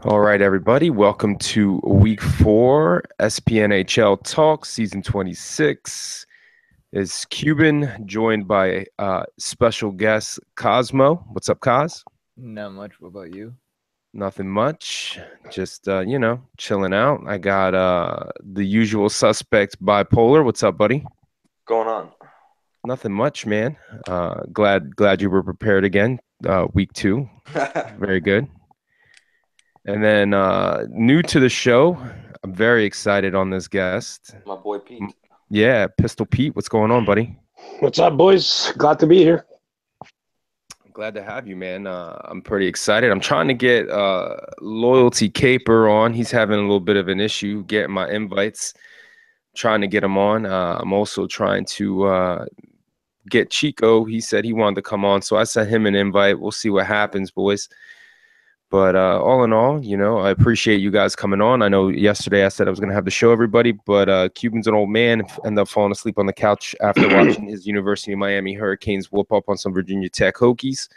All right, everybody. Welcome to week 4 SPNHL Talk, season 26. Is Cuban joined by special guest Cosmo. What's up, Cos? Not much. What about you? Nothing much. Just chilling out. I got the usual suspect bipolar. What's up, buddy? Going on? Nothing much, man. Glad you were prepared again. Week 2. Very good. And then new to the show, I'm very excited on this guest. My boy Pete. Yeah, Pistol Pete. What's going on, buddy? What's up, boys? Glad to be here. Glad to have you, man. I'm pretty excited. I'm trying to get Loyalty Caper on. He's having a little bit of an issue getting my invites. Trying to get him on. I'm also trying to get Chico. He said he wanted to come on, so I sent him an invite. We'll see what happens, boys. But all in all, I appreciate you guys coming on. I know yesterday I said I was going to have the show, everybody, but Cuban's an old man. Ended up falling asleep on the couch after watching his University of Miami Hurricanes whoop up on some Virginia Tech Hokies.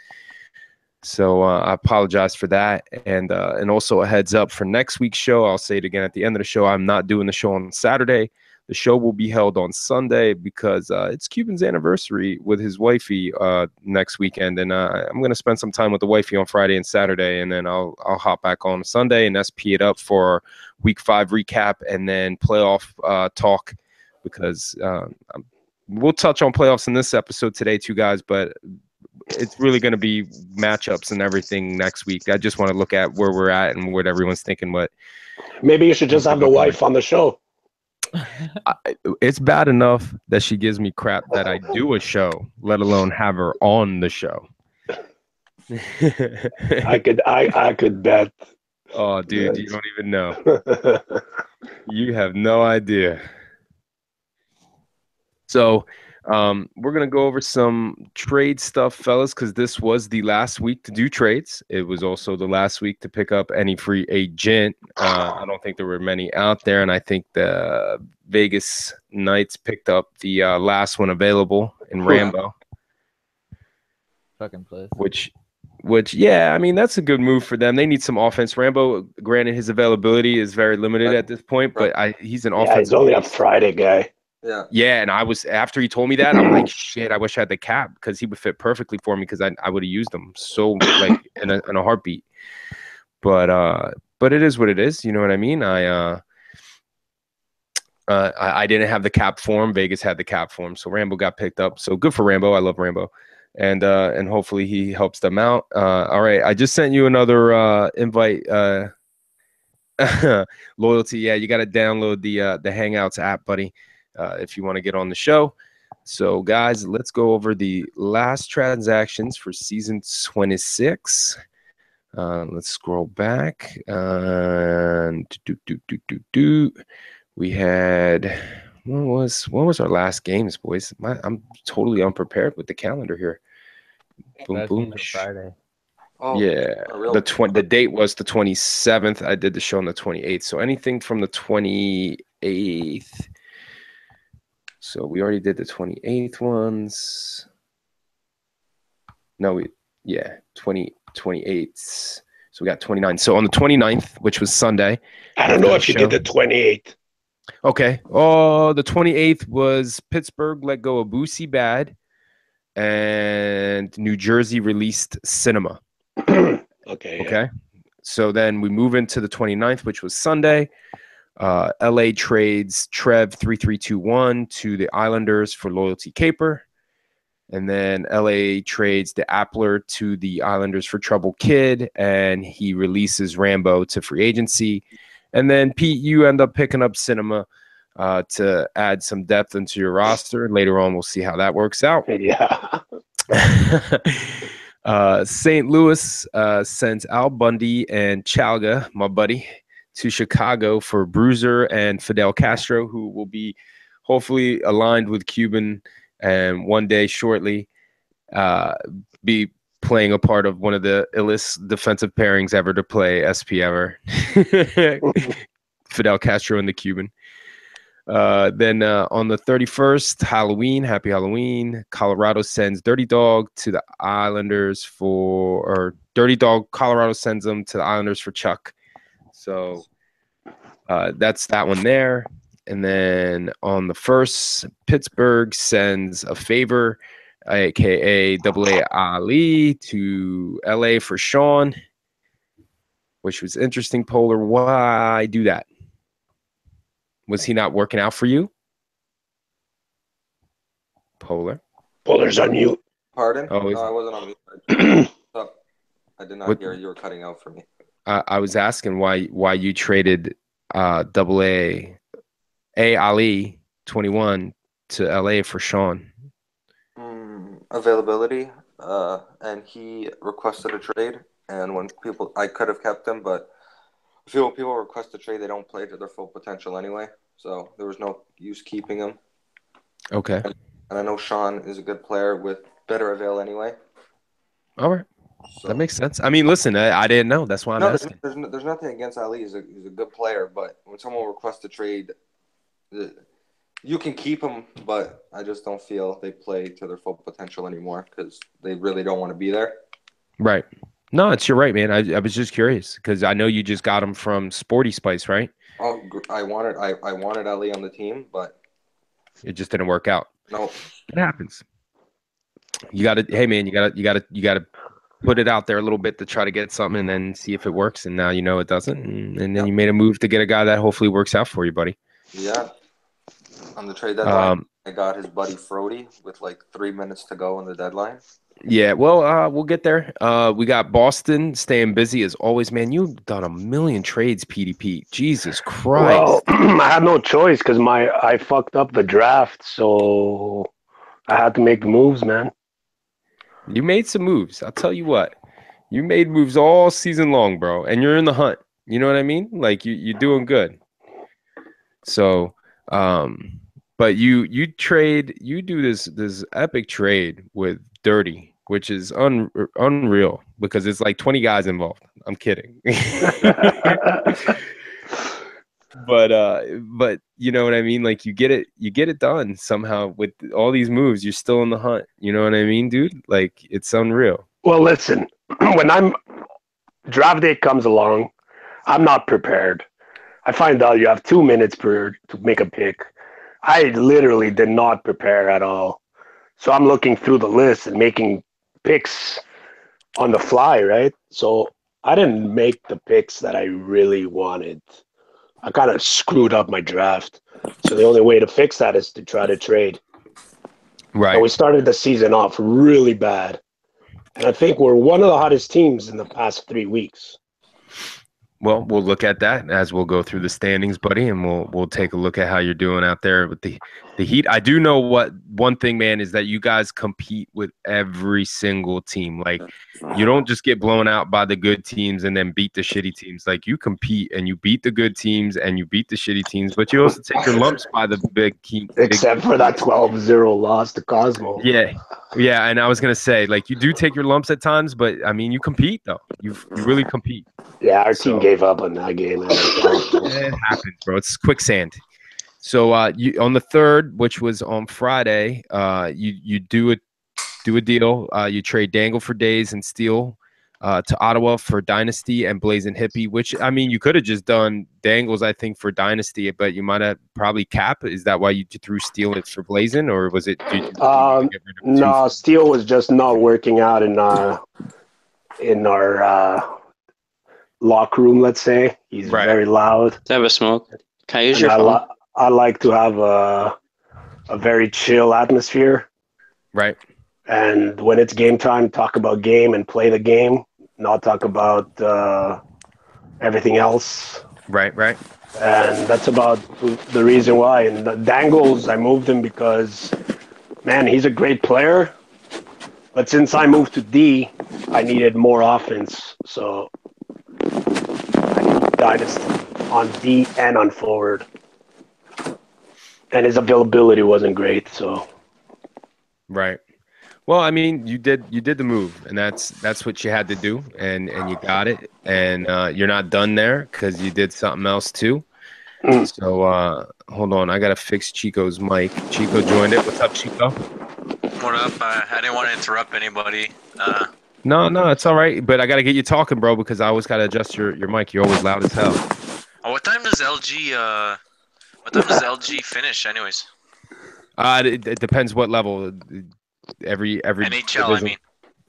So I apologize for that. And also a heads up for next week's show. I'll say it again at the end of the show. I'm not doing the show on Saturday. The show will be held on Sunday because it's Cuban's anniversary with his wifey next weekend, and I'm going to spend some time with the wifey on Friday and Saturday, and then I'll hop back on Sunday and SP it up for Week 5 recap and then playoff talk because we'll touch on playoffs in this episode today too, guys, but it's really going to be matchups and everything next week. I just want to look at where we're at and what everyone's thinking. But maybe you should just have the wife on the show. It's bad enough that she gives me crap that I do a show, let alone have her on the show. I could bet. Oh, dude, you don't even know. You have no idea. So we're going to go over some trade stuff, fellas, because this was the last week to do trades. It was also the last week to pick up any free agent. I don't think there were many out there, and I think the Vegas Knights picked up the last one available in Rambo. Fucking place. Which, yeah, I mean, that's a good move for them. They need some offense. Rambo, granted, his availability is very limited at this point, but he's an offensive. He's only a Friday guy. Yeah, and I was after he told me that, I'm like, shit, I wish I had the cap because he would fit perfectly for me because I would have used him so like in a heartbeat. But it is what it is. You know what I mean? I didn't have the cap for him. Vegas had the cap for him, so Rambo got picked up. So good for Rambo. I love Rambo, and hopefully he helps them out. All right, I just sent you another invite. Loyalty, yeah, you got to download the Hangouts app, buddy. If you want to get on the show. So, guys, let's go over the last transactions for season 26. Let's scroll back. We had what was our last games, boys? I'm totally unprepared with the calendar here. Boom, boom. Friday. Oh, yeah, the date was the 27th. I did the show on the 28th. So anything from the 28th. So we already did the 28th ones. No, 28th. So we got 29. So on the 29th, which was Sunday. I don't know if you did the 28th. Okay. Oh, the 28th was Pittsburgh let go of Boosie Bad and New Jersey released Cinema. Okay. Okay. So then we move into the 29th, which was Sunday. LA trades Trev 3321 to the Islanders for Loyalty Caper. And then LA trades the Appler to the Islanders for Trouble Kid. And he releases Rambo to free agency. And then, Pete, you end up picking up Cinema to add some depth into your roster. And later on, we'll see how that works out. Yeah. St. Louis sends Al Bundy and Chalga, my buddy, to Chicago for Bruiser and Fidel Castro, who will be hopefully aligned with Cuban and one day shortly be playing a part of one of the illest defensive pairings ever to play SP ever. Fidel Castro and the Cuban. Then on the 31st, Halloween, happy Halloween. Colorado sends Dirty Dog to the Islanders Colorado sends them to the Islanders for Chuck. So that's that one there. And then on the first, Pittsburgh sends a favor, aka AA Ali, to LA for Sean, which was interesting. Polar, why do that? Was he not working out for you? Polar. Polar's on mute. Pardon? Oh, No, I wasn't on mute. I did not hear you were cutting out for me. I was asking why you traded AA Ali 21 to LA for Sean. Availability, and he requested a trade. And when I could have kept him, but I feel when people request a trade, they don't play to their full potential anyway. So there was no use keeping him. Okay. And I know Sean is a good player with better avail anyway. All right. So, that makes sense. I mean, listen, I didn't know. That's why I'm asking. There's nothing against Ali. He's a good player, but when someone requests a trade, you can keep him, but I just don't feel they play to their full potential anymore because they really don't want to be there. Right. No, you're right, man. I was just curious because I know you just got him from Sporty Spice, right? Oh, I wanted Ali on the team, but it just didn't work out. No, it happens. You got to, hey man, you got to put it out there a little bit to try to get something and then see if it works. And now you know it doesn't, and then you made a move to get a guy that hopefully works out for you, buddy. Yeah. On the trade deadline, I got his buddy Frody with like 3 minutes to go on the deadline. Yeah, well, we'll get there. We got Boston staying busy as always, man. You've done a million trades, PDP. Jesus Christ. Well, I had no choice because I fucked up the draft, so I had to make the moves, man. You made some moves. I'll tell you what. You made moves all season long, bro, and you're in the hunt. You know what I mean? Like you're doing good. So, but you do this epic trade with Dirty, which is unreal because it's like 20 guys involved. I'm kidding. But you know what I mean? Like you get it done somehow with all these moves. You're still in the hunt. You know what I mean, dude? Like it's unreal. Well, listen, when draft day comes along, I'm not prepared. I find out you have 2 minutes to make a pick. I literally did not prepare at all. So I'm looking through the list and making picks on the fly, right? So I didn't make the picks that I really wanted. I kind of screwed up my draft. So the only way to fix that is to try to trade. Right. And we started the season off really bad. And I think we're one of the hottest teams in the past 3 weeks. Well, we'll look at that as we'll go through the standings, buddy, and we'll take a look at how you're doing out there with the Heat. I do know one thing, man, is that you guys compete with every single team. Like you don't just get blown out by the good teams and then beat the shitty teams. Like you compete and you beat the good teams and you beat the shitty teams, but you also take your lumps by the big teams. Except for that 12-0 loss to Cosmo. Yeah. Yeah, and I was gonna say, like, you do take your lumps at times, but I mean, you compete though. You really compete. Yeah, our team gave up on that game. It happens, bro. It's quicksand. So you on the 3rd, which was on Friday, you do a deal. You trade Dangle for Days and Steele to Ottawa for Dynasty and Blazing Hippie, which I mean, you could have just done Dangles, I think, for Dynasty, but you might have probably Cap. Is that why you threw Steele for Blazing, or was it? No, Steele was just not working out in our locker room. Let's say he's very loud. Let's have a smoke. Can I use your phone? I like to have a very chill atmosphere. Right. And when it's game time, talk about game and play the game, not talk about everything else. Right. And that's about the reason why. And the Dangles, I moved him because, man, he's a great player. But since I moved to D, I needed more offense. So I needed Dynasty on D and on forward. And his availability wasn't great, so. Right. Well, I mean, you did the move, and that's what you had to do, and you got it, and you're not done there because you did something else too. So hold on, I gotta fix Chico's mic. Chico joined it. What's up, Chico? What up? I didn't want to interrupt anybody. No, it's all right. But I got to get you talking, bro, because I always got to adjust your mic. You're always loud as hell. Oh, what time does LG finish, anyways? It depends what level. Every NHL, division. I mean.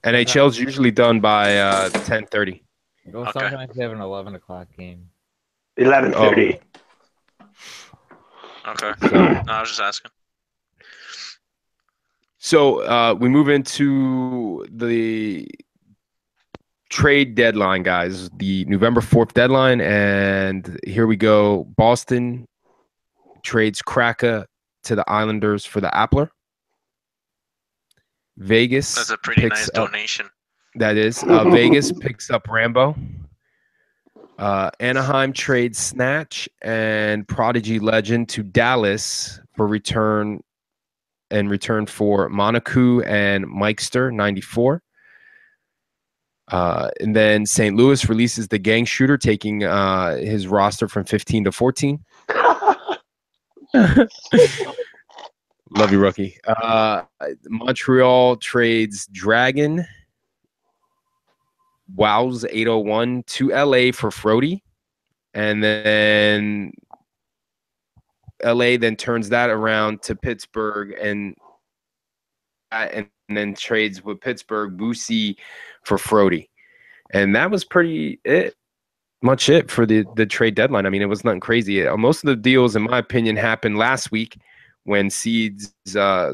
NHL is usually done by 10:30. Well, Okay. sometimes they have an 11 o'clock game. 11:30. Okay. No, I was just asking. So we move into the trade deadline, guys. The November 4th deadline, and here we go. Boston trades Kraka to the Islanders for the Appler. Vegas. That's a pretty nice donation. That is. Vegas picks up Rambo. Anaheim trades Snatch and Prodigy Legend to Dallas for return for Monaco and Mikester 94. And then St. Louis releases the gang shooter, taking his roster from 15 to 14. Love you, rookie. Montreal trades Dragon. Wow's 801 to LA for Frody. And then LA then turns that around to Pittsburgh and then trades with Pittsburgh Boosie for Frody. And that was much it for the trade deadline. I mean, it was nothing crazy. Most of the deals, in my opinion, happened last week when Seeds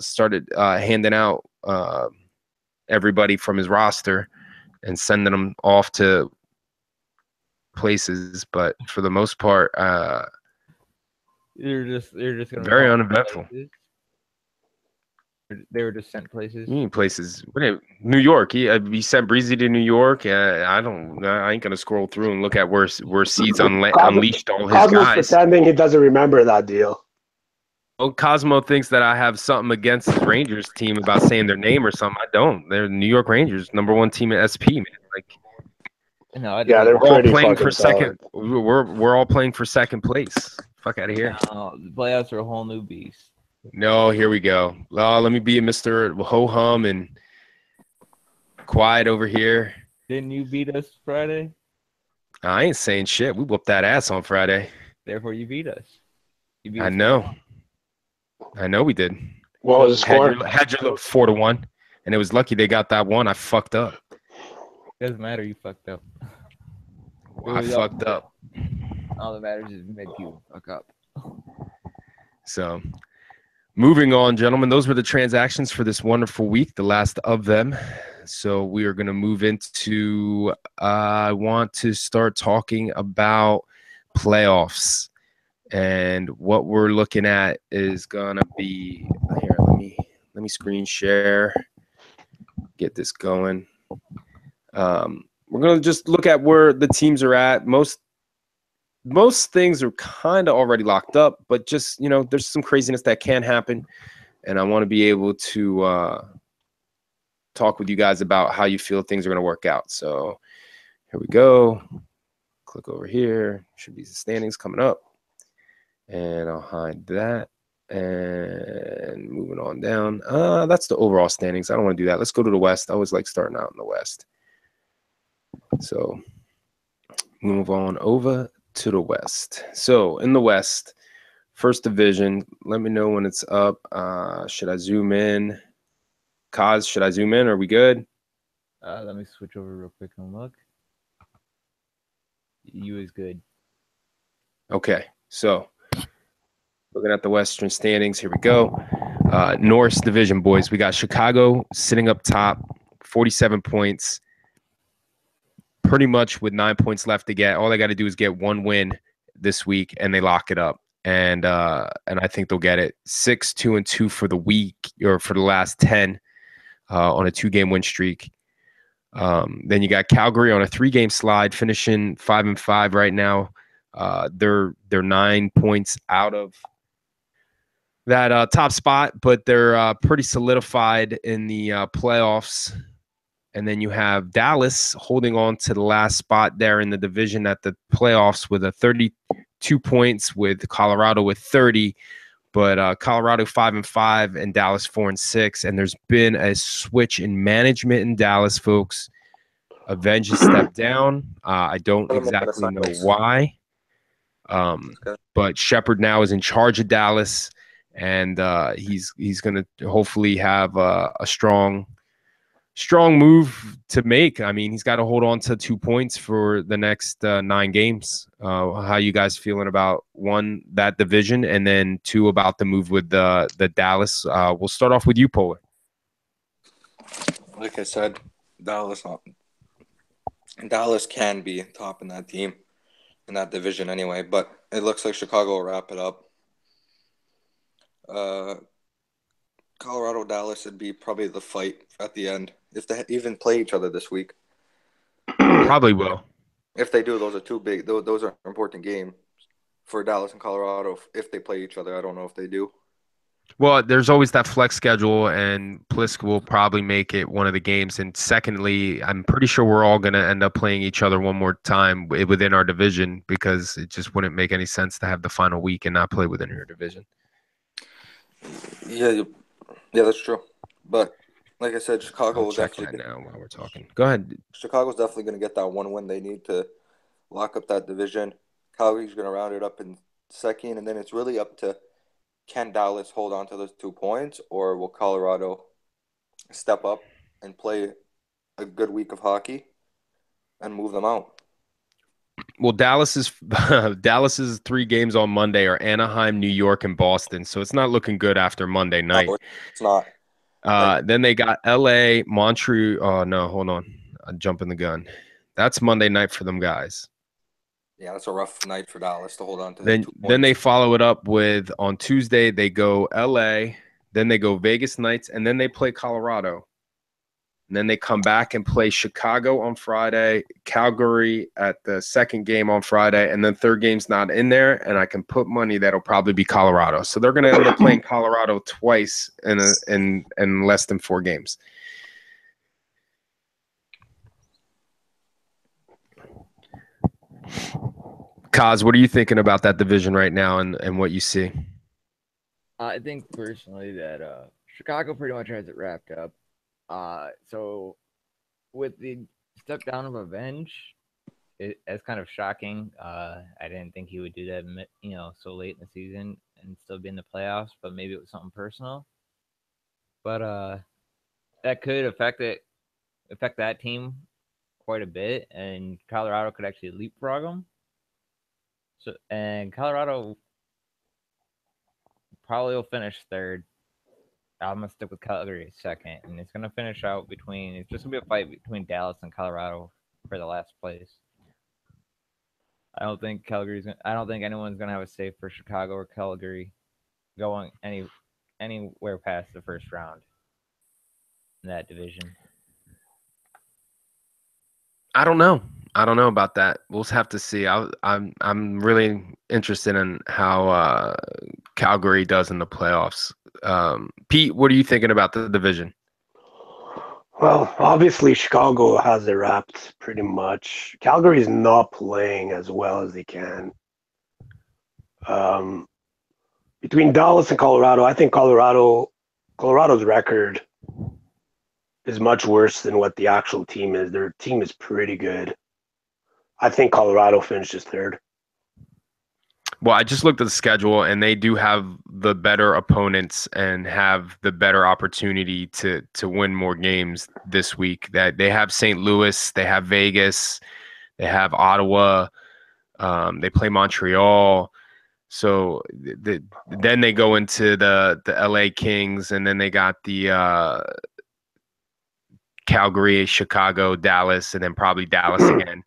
started handing out everybody from his roster and sending them off to places. But for the most part, They're just gonna very uneventful. They were just sent places. Places. New York. He sent Breezy to New York. I ain't gonna scroll through and look at where Seeds unleashed all his Cosmo's guys. pretending he doesn't remember that deal. Oh, Cosmo thinks that I have something against his Rangers team about saying their name or something. I don't. They're the New York Rangers, #1 team at SP, man. Like, No, yeah, they're we're all pretty playing fucking for second. solid. We're all playing for second place. Fuck out of here. The playoffs are a whole new beast. No, here we go. Let me be a Mr. Ho Hum and quiet over here. Didn't you beat us Friday? I ain't saying shit. We whooped that ass on Friday. Therefore, you beat us. You beat I us know. I know we did. What was the score? Had your little 4-1, and it was lucky they got that one. I fucked up. Doesn't matter. You fucked up. I fucked up. All that matters is make you fuck up. So, moving on, gentlemen. Those were the transactions for this wonderful week, the last of them. So we are going to move into. I want to start talking about playoffs. And what we're looking at is gonna be here. Let me screen share. Get this going. We're gonna just look at where the teams are at. Most things are kind of already locked up, but just there's some craziness that can happen, and I want to be able to talk with you guys about how you feel things are gonna work out. So here we go. Click over here. Should be the standings coming up. And I'll hide that. And moving on down. That's the overall standings. I don't want to do that. Let's go to the West. I always like starting out in the West. So move on over to the West. So in the West, first division, let me know when it's up. Should I zoom in? Kaz, should I zoom in? Are we good? Let me switch over real quick and look. You is good. Okay, so looking at the Western standings, here we go. North Division, boys. We got Chicago sitting up top, 47 points. Pretty much with 9 points left to get. All they got to do is get one win this week, and they lock it up. And I think they'll get it. 6-2-2 for the week, or for the last 10 on a 2-game win streak. Then you got Calgary on a 3-game slide, finishing 5-5 right now. They're 9 points out of that top spot, but they're pretty solidified in the playoffs. And then you have Dallas holding on to the last spot there in the division at the playoffs with a 32 points, with Colorado with 30. But Colorado 5-5 and Dallas 4-6. And there's been a switch in management in Dallas, folks. Avenge a step down. I don't Put him in exactly the know sideways. why. Okay. But Shepard now is in charge of Dallas, and he's going to hopefully have a strong move to make. I mean, he's got to hold on to 2 points for the next 9 games. How you guys feeling about, one, that division, and then 2, about the move with the Dallas? We'll start off with you, Polar. Like I said, Dallas can be top in that team, in that division anyway, but it looks like Chicago will wrap it up. Colorado, Dallas would be probably the fight at the end if they even play each other this week. Probably will. If they do, those are two big. Those are important games for Dallas and Colorado. If they play each other, I don't know if they do. Well, there's always that flex schedule, and Plisk will probably make it one of the games. And secondly, I'm pretty sure we're all going to end up playing each other one more time within our division, because it just wouldn't make any sense to have the final week and not play within your division. Yeah, that's true. But like I said, Chicago I'll will check definitely. that now while we're talking. Go ahead. Chicago's definitely going to get that one win they need to lock up that division. Calgary's going to round it up in second, and then it's really up to, can Dallas hold on to those 2 points, or will Colorado step up and play a good week of hockey and move them out? Well, Dallas's 3 games on Monday are Anaheim, New York, and Boston. So it's not looking good after Monday night. No, it's not. Then they got LA, Montreal. Oh, no, hold on. I'm jumping the gun. That's Monday night for them guys. Yeah, that's a rough night for Dallas to hold on to. Then they follow it up with, on Tuesday, they go LA, then they go Vegas Knights, and then they play Colorado. And then they come back and play Chicago on Friday, Calgary at the second game on Friday, and then third game's not in there, and I can put money that'll probably be Colorado. So they're going to end up playing Colorado twice in less than 4 games. Kaz, what are you thinking about that division right now and what you see? I think personally that Chicago pretty much has it wrapped up. So with the step down of Avenge, it's kind of shocking. I didn't think he would do that, so late in the season and still be in the playoffs. But maybe it was something personal. But that could affect that team quite a bit, and Colorado could actually leapfrog them. And Colorado probably will finish third. I'm gonna stick with Calgary second, and it's gonna finish out between. It's just gonna be a fight between Dallas and Colorado for the last place. I don't think anyone's gonna have a safe for Chicago or Calgary going anywhere past the first round in that division. I don't know about that. We'll have to see. I'm really interested in how Calgary does in the playoffs. Pete, what are you thinking about the division? Well, obviously Chicago has it wrapped pretty much. Calgary is not playing as well as they can. Between Dallas and Colorado, I think Colorado's record is much worse than what the actual team is. Their team is pretty good. I think Colorado finishes third. Well, I just looked at the schedule, and they do have the better opponents and have the better opportunity to win more games this week. That they have St. Louis, they have Vegas, they have Ottawa, they play Montreal. So then they go into the LA Kings, and then they got the Calgary, Chicago, Dallas, and then probably Dallas again.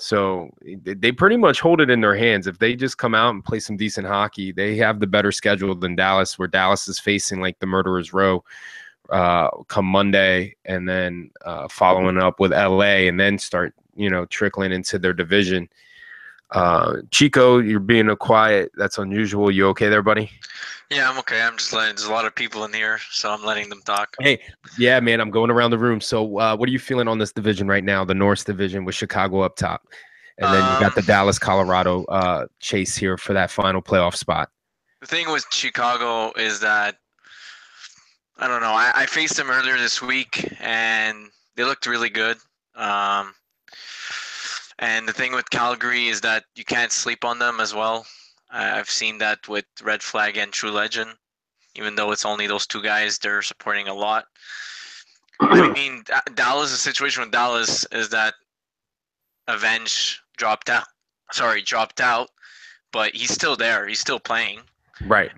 So they pretty much hold it in their hands. If they just come out and play some decent hockey, they have the better schedule than Dallas, where Dallas is facing like the Murderers Row come Monday, and then following up with LA, and then start trickling into their division. Chico, you're being quiet. That's unusual. You okay there, buddy? Yeah, I'm okay. I'm just letting. There's a lot of people in here, so I'm letting them talk. Hey, yeah, man, I'm going around the room. So, what are you feeling on this division right now? The North Division with Chicago up top, and then you got the Dallas, Colorado chase here for that final playoff spot. The thing with Chicago is that I don't know. I faced them earlier this week, and they looked really good. And the thing with Calgary is that you can't sleep on them as well. I've seen that with Red Flag and True Legend. Even though it's only those two guys, they're supporting a lot. I mean, Dallas, the situation with Dallas is that Avenge dropped out. But he's still there. He's still playing. Right.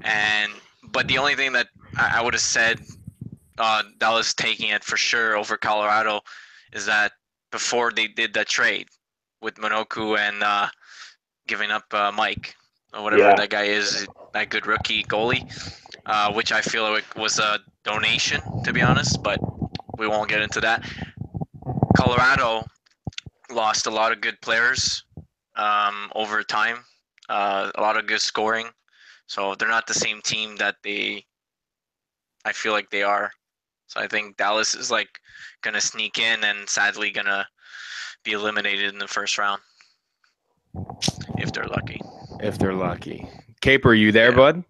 But the only thing that I would have said Dallas taking it for sure over Colorado is that before they did that trade with Monoku and giving up Mike or whatever that guy is, that good rookie goalie, which I feel like was a donation, to be honest, but we won't get into that. Colorado lost a lot of good players over time, a lot of good scoring. So they're not the same team that I feel like they are. So I think Dallas is like going to sneak in and sadly going to be eliminated in the first round. If they're lucky. Caper, are you there, bud?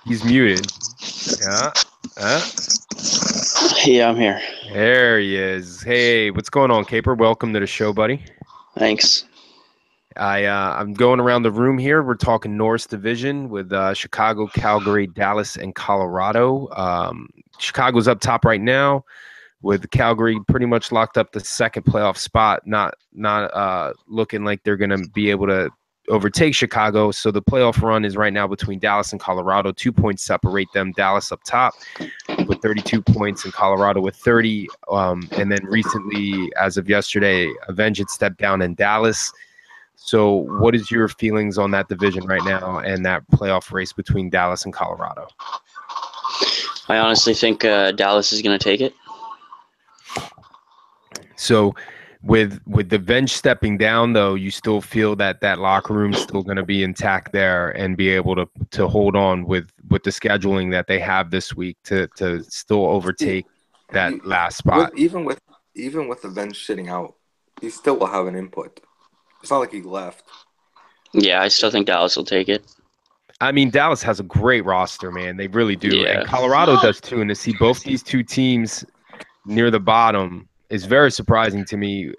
He's muted. Yeah. Yeah, I'm here. There he is. Hey, what's going on, Caper? Welcome to the show, buddy. Thanks. I'm going around the room here. We're talking North Division with Chicago, Calgary, Dallas, and Colorado. Chicago's up top right now, with Calgary pretty much locked up the second playoff spot. Not looking like they're going to be able to overtake Chicago. So the playoff run is right now between Dallas and Colorado. 2 points separate them. Dallas up top with 32 points and Colorado with 30. And then recently, as of yesterday, Avenge had stepped down in Dallas. So what is your feelings on that division right now and that playoff race between Dallas and Colorado? I honestly think Dallas is going to take it. So with the bench stepping down, though, you still feel that locker room is still going to be intact there and be able to hold on with the scheduling that they have this week to still overtake that last spot. Even with the bench sitting out, he still will have an input. It's not like he left. Yeah, I still think Dallas will take it. I mean, Dallas has a great roster, man. They really do. Yeah. And Colorado does too. And to see both these two teams near the bottom is very surprising to me,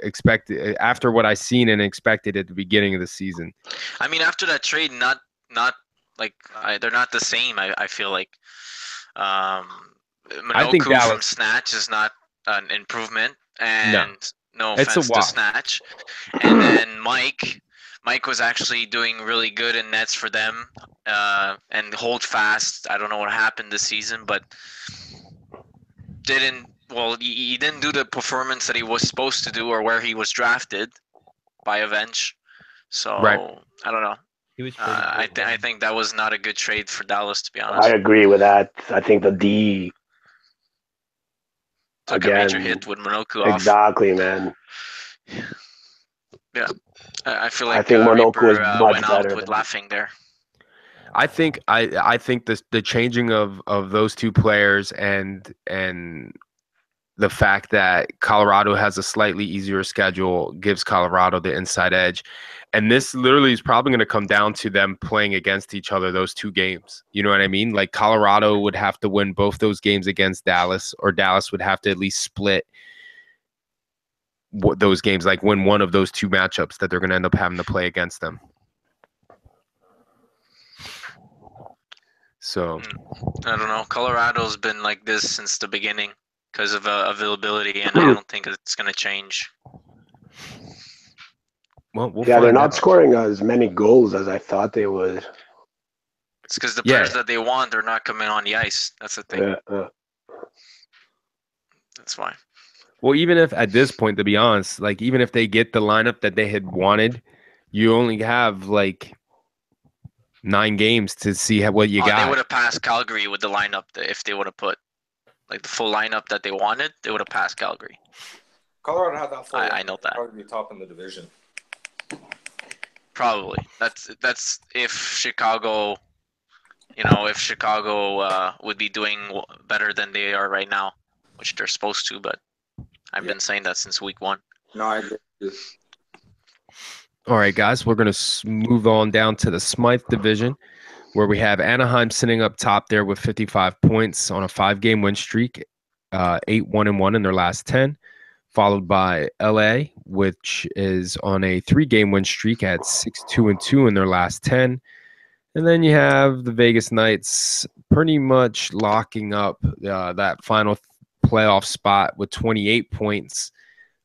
after what I seen and expected at the beginning of the season. I mean, after that trade, not like they're not the same. I feel like Minoku I think Dallas, from Snatch is not an improvement, and no offense to Snatch. And then Mike was actually doing really good in nets for them, and hold fast. I don't know what happened this season, but he didn't do the performance that he was supposed to do or where he was drafted by Avenge. So right. I don't know. He was I think that was not a good trade for Dallas, to be honest. I agree with that. I think the D took a major hit with Monoku off. Exactly, man. Yeah, I feel like Monoku was much went better out with laughing there. I think the changing of those two players and the fact that Colorado has a slightly easier schedule gives Colorado the inside edge. And this literally is probably going to come down to them playing against each other, those two games. You know what I mean? Like Colorado would have to win both those games against Dallas, or Dallas would have to at least split those games, like win one of those two matchups that they're going to end up having to play against them. So I don't know. Colorado's been like this since the beginning because of availability, and I don't think it's going to change. Well, they're not scoring as many goals as I thought they would. It's because the players that they want are not coming on the ice. That's the thing. That's why. Well, even if at this point, to be honest, like even if they get the lineup that they had wanted, you only have like 9 games to see what you got. They would have passed Calgary with the lineup if they would have put like the full lineup that they wanted. They would have passed Calgary. Colorado had that full. I know that. Probably be top in the division. Probably. That's if Chicago, if Chicago would be doing better than they are right now, which they're supposed to. But I've been saying that since week 1. No, I agree. All right, guys, we're going to move on down to the Smythe division, where we have Anaheim sitting up top there with 55 points on a 5-game win streak, 8-1-1 in their last 10. followed by LA, which is on a 3-game win streak at 6-2-2 in their last 10. And then you have the Vegas Knights pretty much locking up that final playoff spot with 28 points,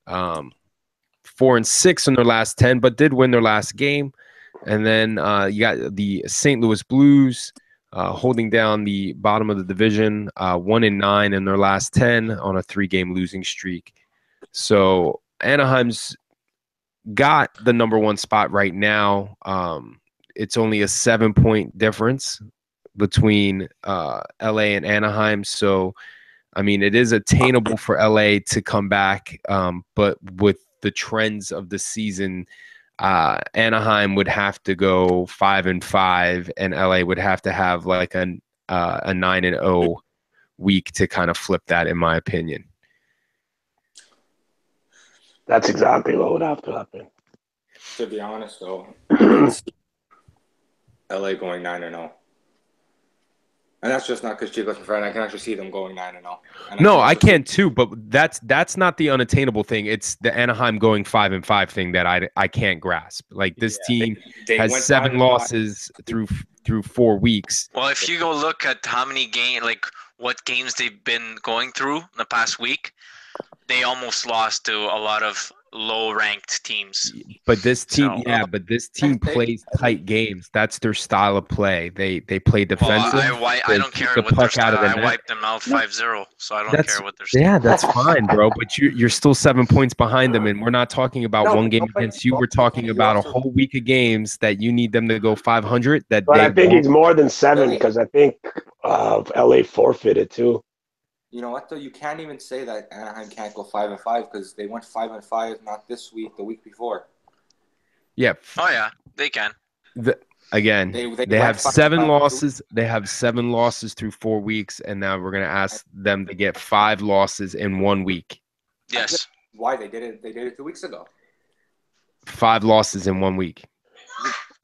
4-6 in their last 10, but did win their last game. And then you got the St. Louis Blues holding down the bottom of the division, 1-9 in their last 10 on a 3-game losing streak. So Anaheim's got the number 1 spot right now. It's only a 7-point difference between LA and Anaheim. So, I mean, it is attainable for LA to come back. But with the trends of the season, Anaheim would have to go 5-5, and LA would have to have like a 9-0 week to kind of flip that, in my opinion. That's exactly what would have to happen. To be honest, though, I can see LA going 9-0. And that's just not because Chico's my friend. I can actually see them going 9-0. No, I can too, but that's not the unattainable thing. It's the Anaheim going 5-5 thing that I can't grasp. Like, this team they has 7 losses through 4 weeks. Well, if you go look at how many what games they've been going through in the past week, they almost lost to a lot of low-ranked teams. But this team, plays tight games. That's their style of play. They play defensive. Well, I don't care what their style. I wiped them out 5-0, so I don't care what their style. Yeah, that's fine, bro. But you're still 7 points behind them, and we're not talking about one game against you. We're talking about a whole week of games that you need them to go 500. But I think he's more than 7 because I think LA forfeited too. You know what, though? You can't even say that Anaheim can't go 5-5 because they went 5-5 not this week, the week before. Yeah. Oh, yeah, they can. They have 7 losses. They have 7 losses through 4 weeks, and now we're going to ask them to get 5 losses in 1 week. Yes. Why? They did it 2 weeks ago. 5 losses in 1 week.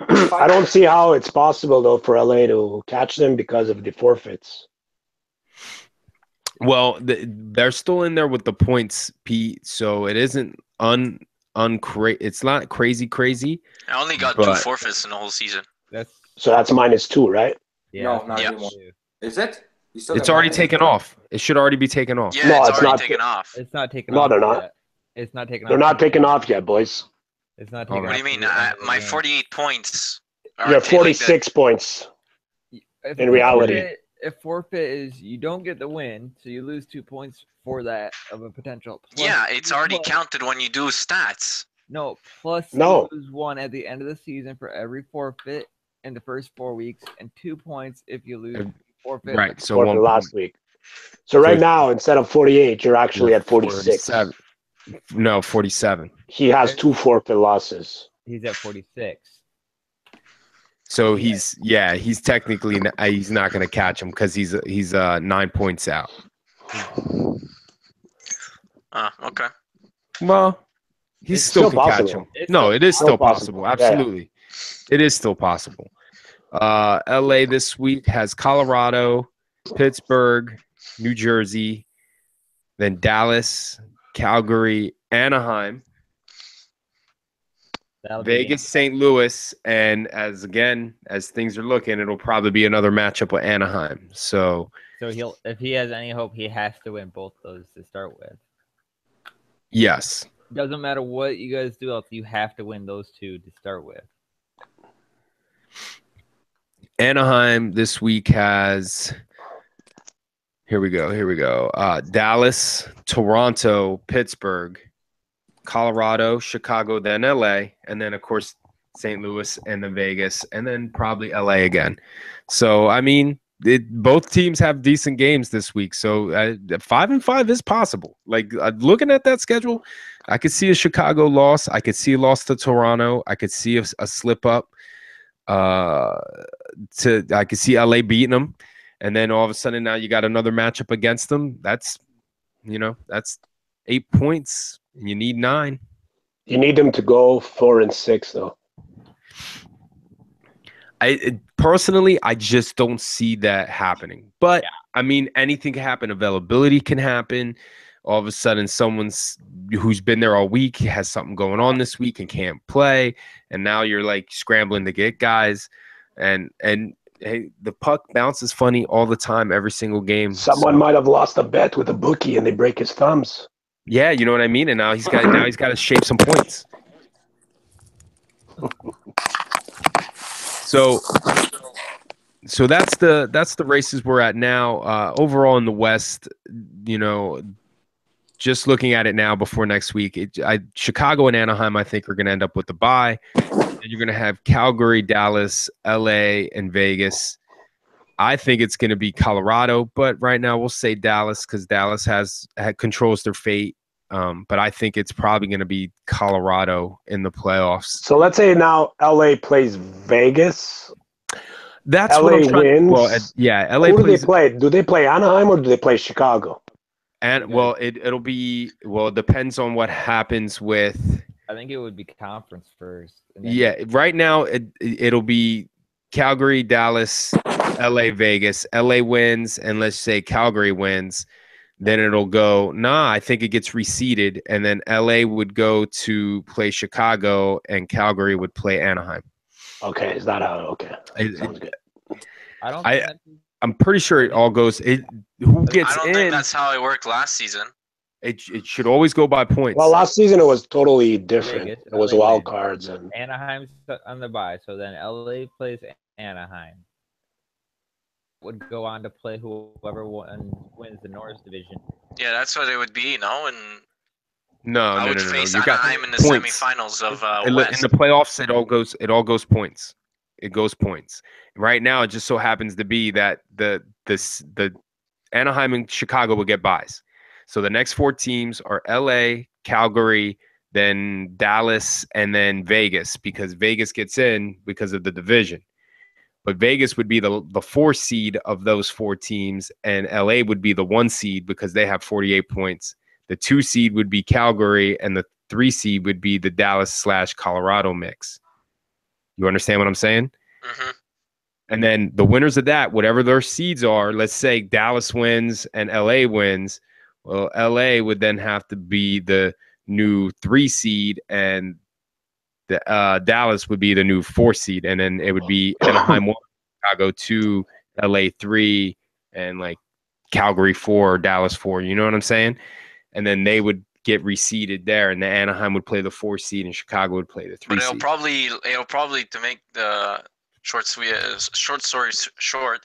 I don't see how it's possible, though, for LA to catch them because of the forfeits. Well, they're still in there with the points, Pete. So it isn't it's not crazy. I only got 2 forfeits in the whole season. That's -2, right? Yeah. No, not anymore. Is it? It's already taken off. It should already be taken off. Yeah, it's already taken off. It's not taken off. off. No, they're not. Yet. It's not taken off. They're not taken off yet, boys. It's not taken off. What do you mean? My 48 points. You have 46 points in reality. If forfeit is you don't get the win, so you lose 2 points for that of a potential. Yeah, it's already counted when you do stats. No, plus you lose 1 at the end of the season for every forfeit in the first 4 weeks, and 2 points if you lose forfeit. Right, so forfeit last week. So right now, instead of 48, you're actually at 46. 47. No, 47. He has 2 forfeit losses. He's at 46. So he's technically he's not going to catch him because he's 9 points out. Okay. Well, he still can catch him. No, it is still possible. Absolutely, it is still possible. LA this week has Colorado, Pittsburgh, New Jersey, then Dallas, Calgary, Anaheim, Vegas, St. Louis, and as things are looking, it'll probably be another matchup with Anaheim. So if he has any hope, he has to win both those to start with. Yes. Doesn't matter what you guys do else, you have to win those 2 to start with. Anaheim this week has here we go. Dallas, Toronto, Pittsburgh, Colorado, Chicago, then LA, and then of course St. Louis and then Vegas, and then probably LA again. So I mean, both teams have decent games this week. So 5-5 is possible. Like looking at that schedule, I could see a Chicago loss. I could see a loss to Toronto. I could see a slip up. I could see LA beating them, and then all of a sudden now you got another matchup against them. That's 8 points. You need 9. You need them to go 4-6, though. Personally, I just don't see that happening. But I mean, anything can happen. Availability can happen. All of a sudden, someone's who's been there all week has something going on this week and can't play, and now you're like scrambling to get guys, and hey, the puck bounces funny all the time, every single game. Someone might have lost a bet with a bookie and they break his thumbs. Yeah, you know what I mean. And now he's got to shape some points. So that's the races we're at now. Overall in the West, just looking at it now before next week, Chicago and Anaheim I think are going to end up with the bye. And you're going to have Calgary, Dallas, LA, and Vegas. I think it's going to be Colorado, but right now we'll say Dallas because Dallas controls their fate. But I think it's probably going to be Colorado in the playoffs. So let's say now LA plays Vegas. That's LA what I'm trying. wins. Well, yeah, LA Who plays. Do they play? Do they play Anaheim or do they play Chicago? And well, it'll be it depends on what happens with. I think it would be conference first. Yeah, right now it'll be Calgary, Dallas, LA, Vegas. LA wins, and let's say Calgary wins, then it'll go. I think it gets reseeded, and then LA would go to play Chicago, and Calgary would play Anaheim. Okay, is that how? Okay, sounds good. I'm pretty sure it all goes. Who gets in? I don't think that's how it worked last season. It should always go by points. Well, last season it was totally different. Vegas, it was LA wild wins. cards and Anaheim's on the bye, so then LA plays Anaheim. Would go on to play whoever wins the North Division. Yeah, that's what it would be, no? And no. I would face You got Anaheim in the points. semifinals of in West. the playoffs. It all goes points. It goes points. Right now, it just so happens to be that the Anaheim and Chicago will get buys. So the next 4 teams are LA, Calgary, then Dallas, and then Vegas, because Vegas gets in because of the division. But Vegas would be the 4 seed of those 4 teams, and LA would be the 1 seed because they have 48 points. The 2 seed would be Calgary, and the 3 seed would be the Dallas/Colorado mix. You understand what I'm saying? Mm-hmm. And then the winners of that, whatever their seeds are, let's say Dallas wins and LA wins. Well, LA would then have to be the new 3 seed, and the Dallas would be the new 4 seed, and then it would be Anaheim 1, Chicago 2, LA 3, and like Calgary 4, Dallas 4. You know what I'm saying? And then they would get reseeded there, and the Anaheim would play the 4 seed, and Chicago would play the 3 But seed. it'll probably to make the short story short.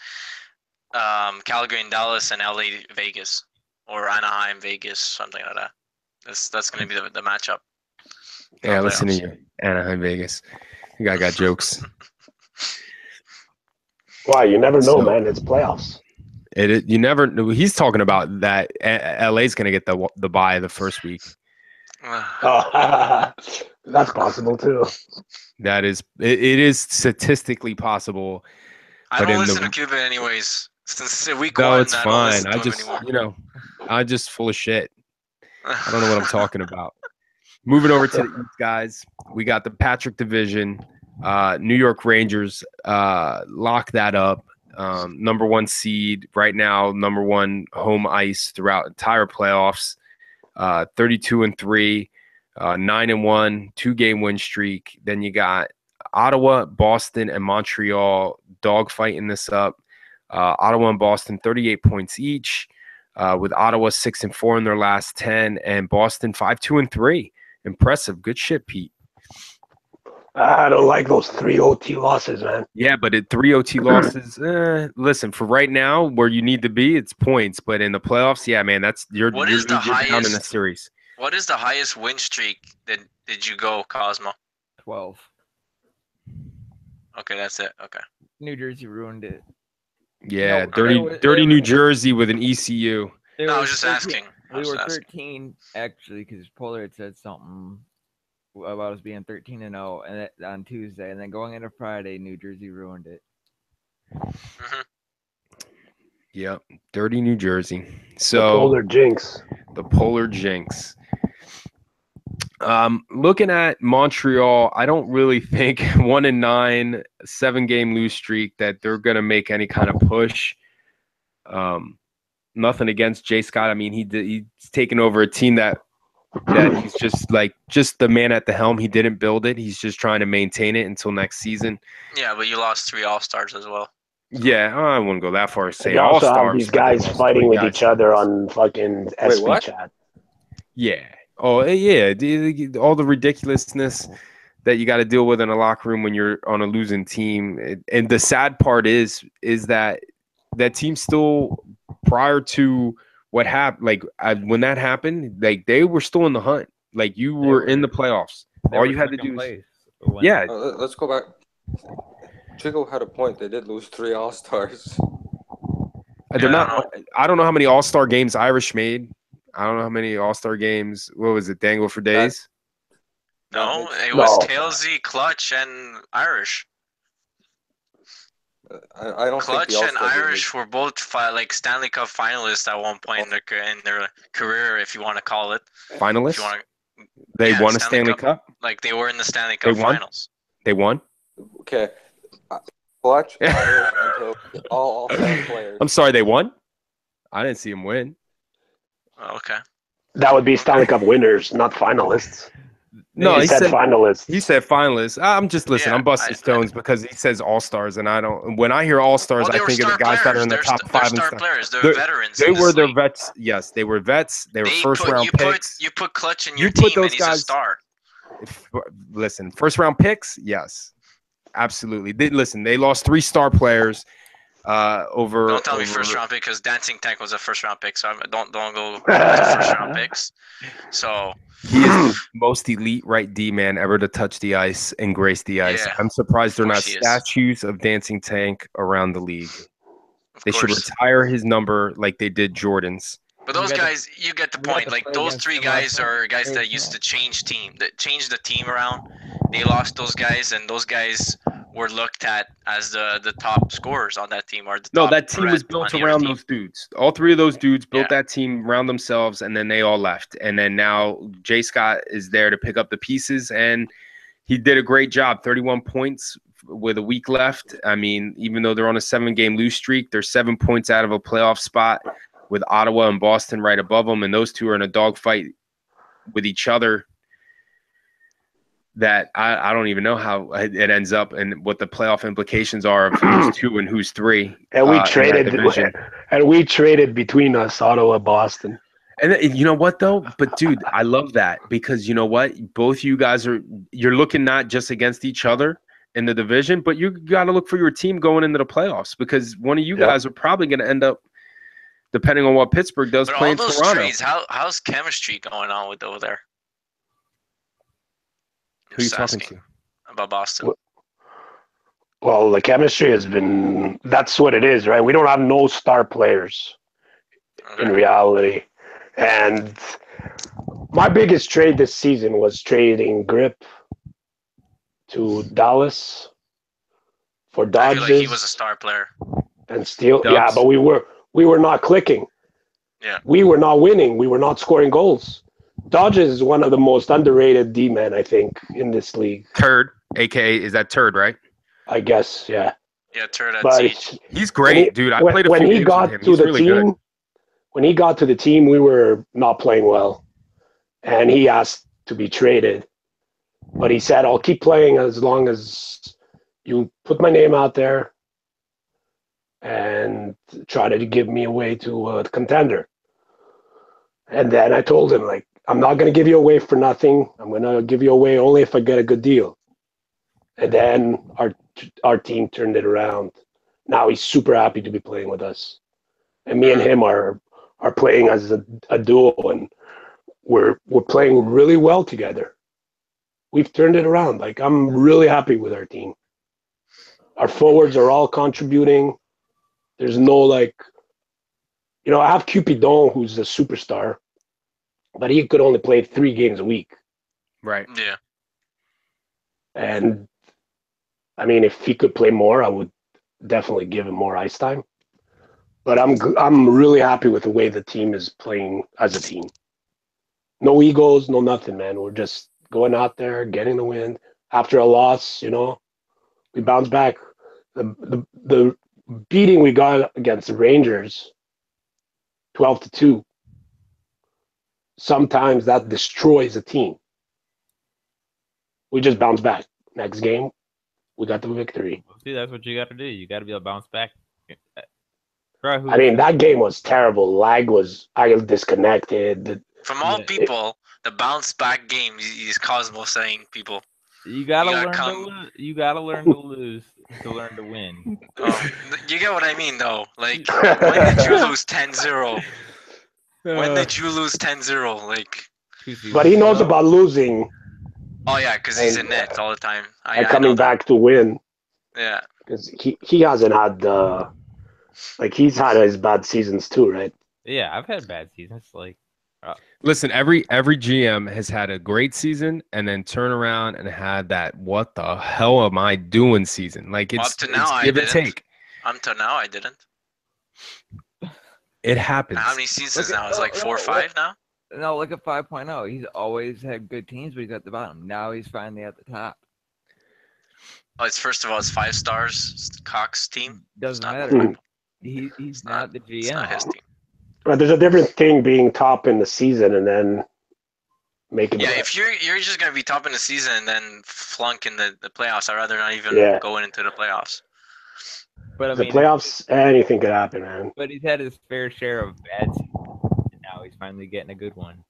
Calgary and Dallas and LA Vegas, or Anaheim Vegas, something like that. That's going to be the matchup. Yeah, listen to you, Anaheim Vegas. You got jokes. Why? You never know, man. It's playoffs. You never. He's talking about that. LA's going to get the bye the first week. Oh, that's possible too. That is. It is statistically possible. I don't listen to Cuban anyways. Since week 1, no, it's I fine. don't listen to him anymore. I'm just full of shit. I don't know what I'm talking about. Moving over to the East, guys. We got the Patrick Division. New York Rangers lock that up. Number 1 seed right now. Number 1 home ice throughout entire playoffs. 32-3, 9-1, 2-game win streak. Then you got Ottawa, Boston, and Montreal dogfighting this up. Ottawa and Boston 38 points each, with Ottawa 6-4 in their last 10, and Boston 5-2-3. Impressive, good shit, Pete. I don't like those 3 OT losses, man. Yeah, but 3 OT losses. Listen, for right now, where you need to be, it's points. But in the playoffs, yeah, man, you're down in a series. What is the highest win streak that did you go, Cosmo? 12. Okay, that's it. Okay. New Jersey ruined it. Yeah, No, dirty New Jersey with an ECU. No, I was just asking. We were 13 actually, because Polar had said something about us being 13-0, and on Tuesday, and then going into Friday, New Jersey ruined it. Mm-hmm. Yep, dirty New Jersey. So the Polar Jinx. The Polar Jinx. Looking at Montreal, I don't really think 1-9, 7-game lose streak that they're gonna make any kind of push. Nothing against Jay Scott. I mean, he's taken over a team that that he's just the man at the helm. He didn't build it. He's just trying to maintain it until next season. Yeah, but you lost 3 All-Stars as well. Yeah, I wouldn't go that far as say You all also have stars. these guys fighting with each other on fucking SP what? chat. Yeah. Oh, yeah. All the ridiculousness that you got to deal with in a locker room when you're on a losing team. And the sad part is that team still, prior to what happened, like when that happened, like they were still in the hunt. Like you were in the playoffs. All you had to do is, yeah. Let's go back. Chico had a point. They did lose 3 All-Stars. They're not. I don't know how many All-Star games Irish made. I don't know how many All-Star games. What was it? Dangle for days. No, it was Talesy, Clutch, and Irish. I don't Clutch think the and Irish were both like Stanley Cup finalists at one point in their career, if you want to call it. Finalists. They won a Stanley Cup. Like they were in the Stanley Cup finals. They won. Okay. Clutch, Irish, and Talesy, all players. I'm sorry, they won. I didn't see them win. Okay. That would be Stanley Cup winners, not finalists. No, he said finalists. He said finalists. I'm just listening. I'm busting stones because he says all stars, and I don't. When I hear all stars, I think of the guys that are in the top 5 They're star players. They're veterans. They were their vets. Yes, they were vets. They were first round picks. You put Clutch in your team, and he's a star. Listen, first round picks. Yes, absolutely. They lost 3 star players. Don't tell me first round pick because Dancing Tank was a first round pick, so don't go first round picks. So he is the most elite right D man ever to touch the ice and grace the ice. Yeah, I'm surprised they're not statues of Dancing Tank around the league. They should retire his number like they did Jordan's. But those guys, you get the point. Like those 3 guys are guys that used to change the team around. They lost those guys, and those guys were looked at as the top scorers on that team. That team was built around those dudes. All 3 of those dudes built that team around themselves, and then they all left. And then now Jay Scott is there to pick up the pieces, and he did a great job. 31 points with a week left. I mean, even though they're on a 7-game lose streak, they're 7 points out of a playoff spot with Ottawa and Boston right above them, and those 2 are in a dogfight with each other. That I don't even know how it ends up and what the playoff implications are of who's 2 and who's 3. And we traded between us, Ottawa, Boston. And you know what though? But dude, I love that because you know what? Both you guys you're looking not just against each other in the division, but you got to look for your team going into the playoffs because one of you guys are probably going to end up, depending on what Pittsburgh does, playing Toronto. Trades, how's chemistry going on with over there? Who are you talking to? About Boston. Well, the chemistry has been – that's what it is, right? We don't have no star players in reality. And my biggest trade this season was trading Grip to Dallas for Dodgers. I feel like he was a star player. And Steele. Yeah, but we were not clicking. Yeah. We were not winning. We were not scoring goals. Dodgers is one of the most underrated D-men, I think, in this league. Turd, a.k.a. is that Turd, right? I guess, yeah. Yeah, Turd at Siege. He's great, dude. I played a few when he games got with him. to He's the really team, good. When he got to the team, we were not playing well. And he asked to be traded. But he said, I'll keep playing as long as you put my name out there and try to give me away to a contender. And then I told him, like, I'm not going to give you away for nothing. I'm going to give you away only if I get a good deal. And then our team turned it around. Now he's super happy to be playing with us. And me and him are playing as a duo, and we're playing really well together. We've turned it around. Like, I'm really happy with our team. Our forwards are all contributing. There's no, like, I have Cupidon, who's a superstar, but he could only play 3 games a week. Right. Yeah. And, I mean, if he could play more, I would definitely give him more ice time. But I'm really happy with the way the team is playing as a team. No egos, no nothing, man. We're just going out there, getting the win. After a loss, we bounce back. The beating we got against the Rangers, 12-2, sometimes that destroys a team. We just bounce back. Next game, we got the victory. See, that's what you got to do. You got to be able to bounce back. Bro, I mean, that game was terrible. I was disconnected. From all people, the bounce back game is Cosmo saying people. You gotta learn to lose. You gotta learn to lose to learn to win. Oh, you get what I mean, though. Like, when did you lose 10-0? When did you lose 10-0? Like, but he knows about losing. Oh yeah, because he's in net all the time. And coming back to win. Yeah. Because he hasn't had he's had his bad seasons too, right? Yeah, I've had bad seasons. Like, listen, every GM has had a great season and then turn around and had that what the hell am I doing season. Like it's, up to now, it's give and take. Until now, I didn't. It happens. How many seasons now? It's like 4 or 5 now. No, look at 5.0. He's always had good teams, but he's at the bottom. Now he's finally at the top. Oh, it's first of all, it's 5 stars. Cox team Doesn't matter. He's not the GM. It's not his team. But there's a different thing being top in the season and then making. Yeah, if you're just gonna be top in the season and then flunk in the playoffs, I'd rather not even going into the playoffs. But I mean, the playoffs, anything could happen, man. But he's had his fair share of bad seasons, and now he's finally getting a good one.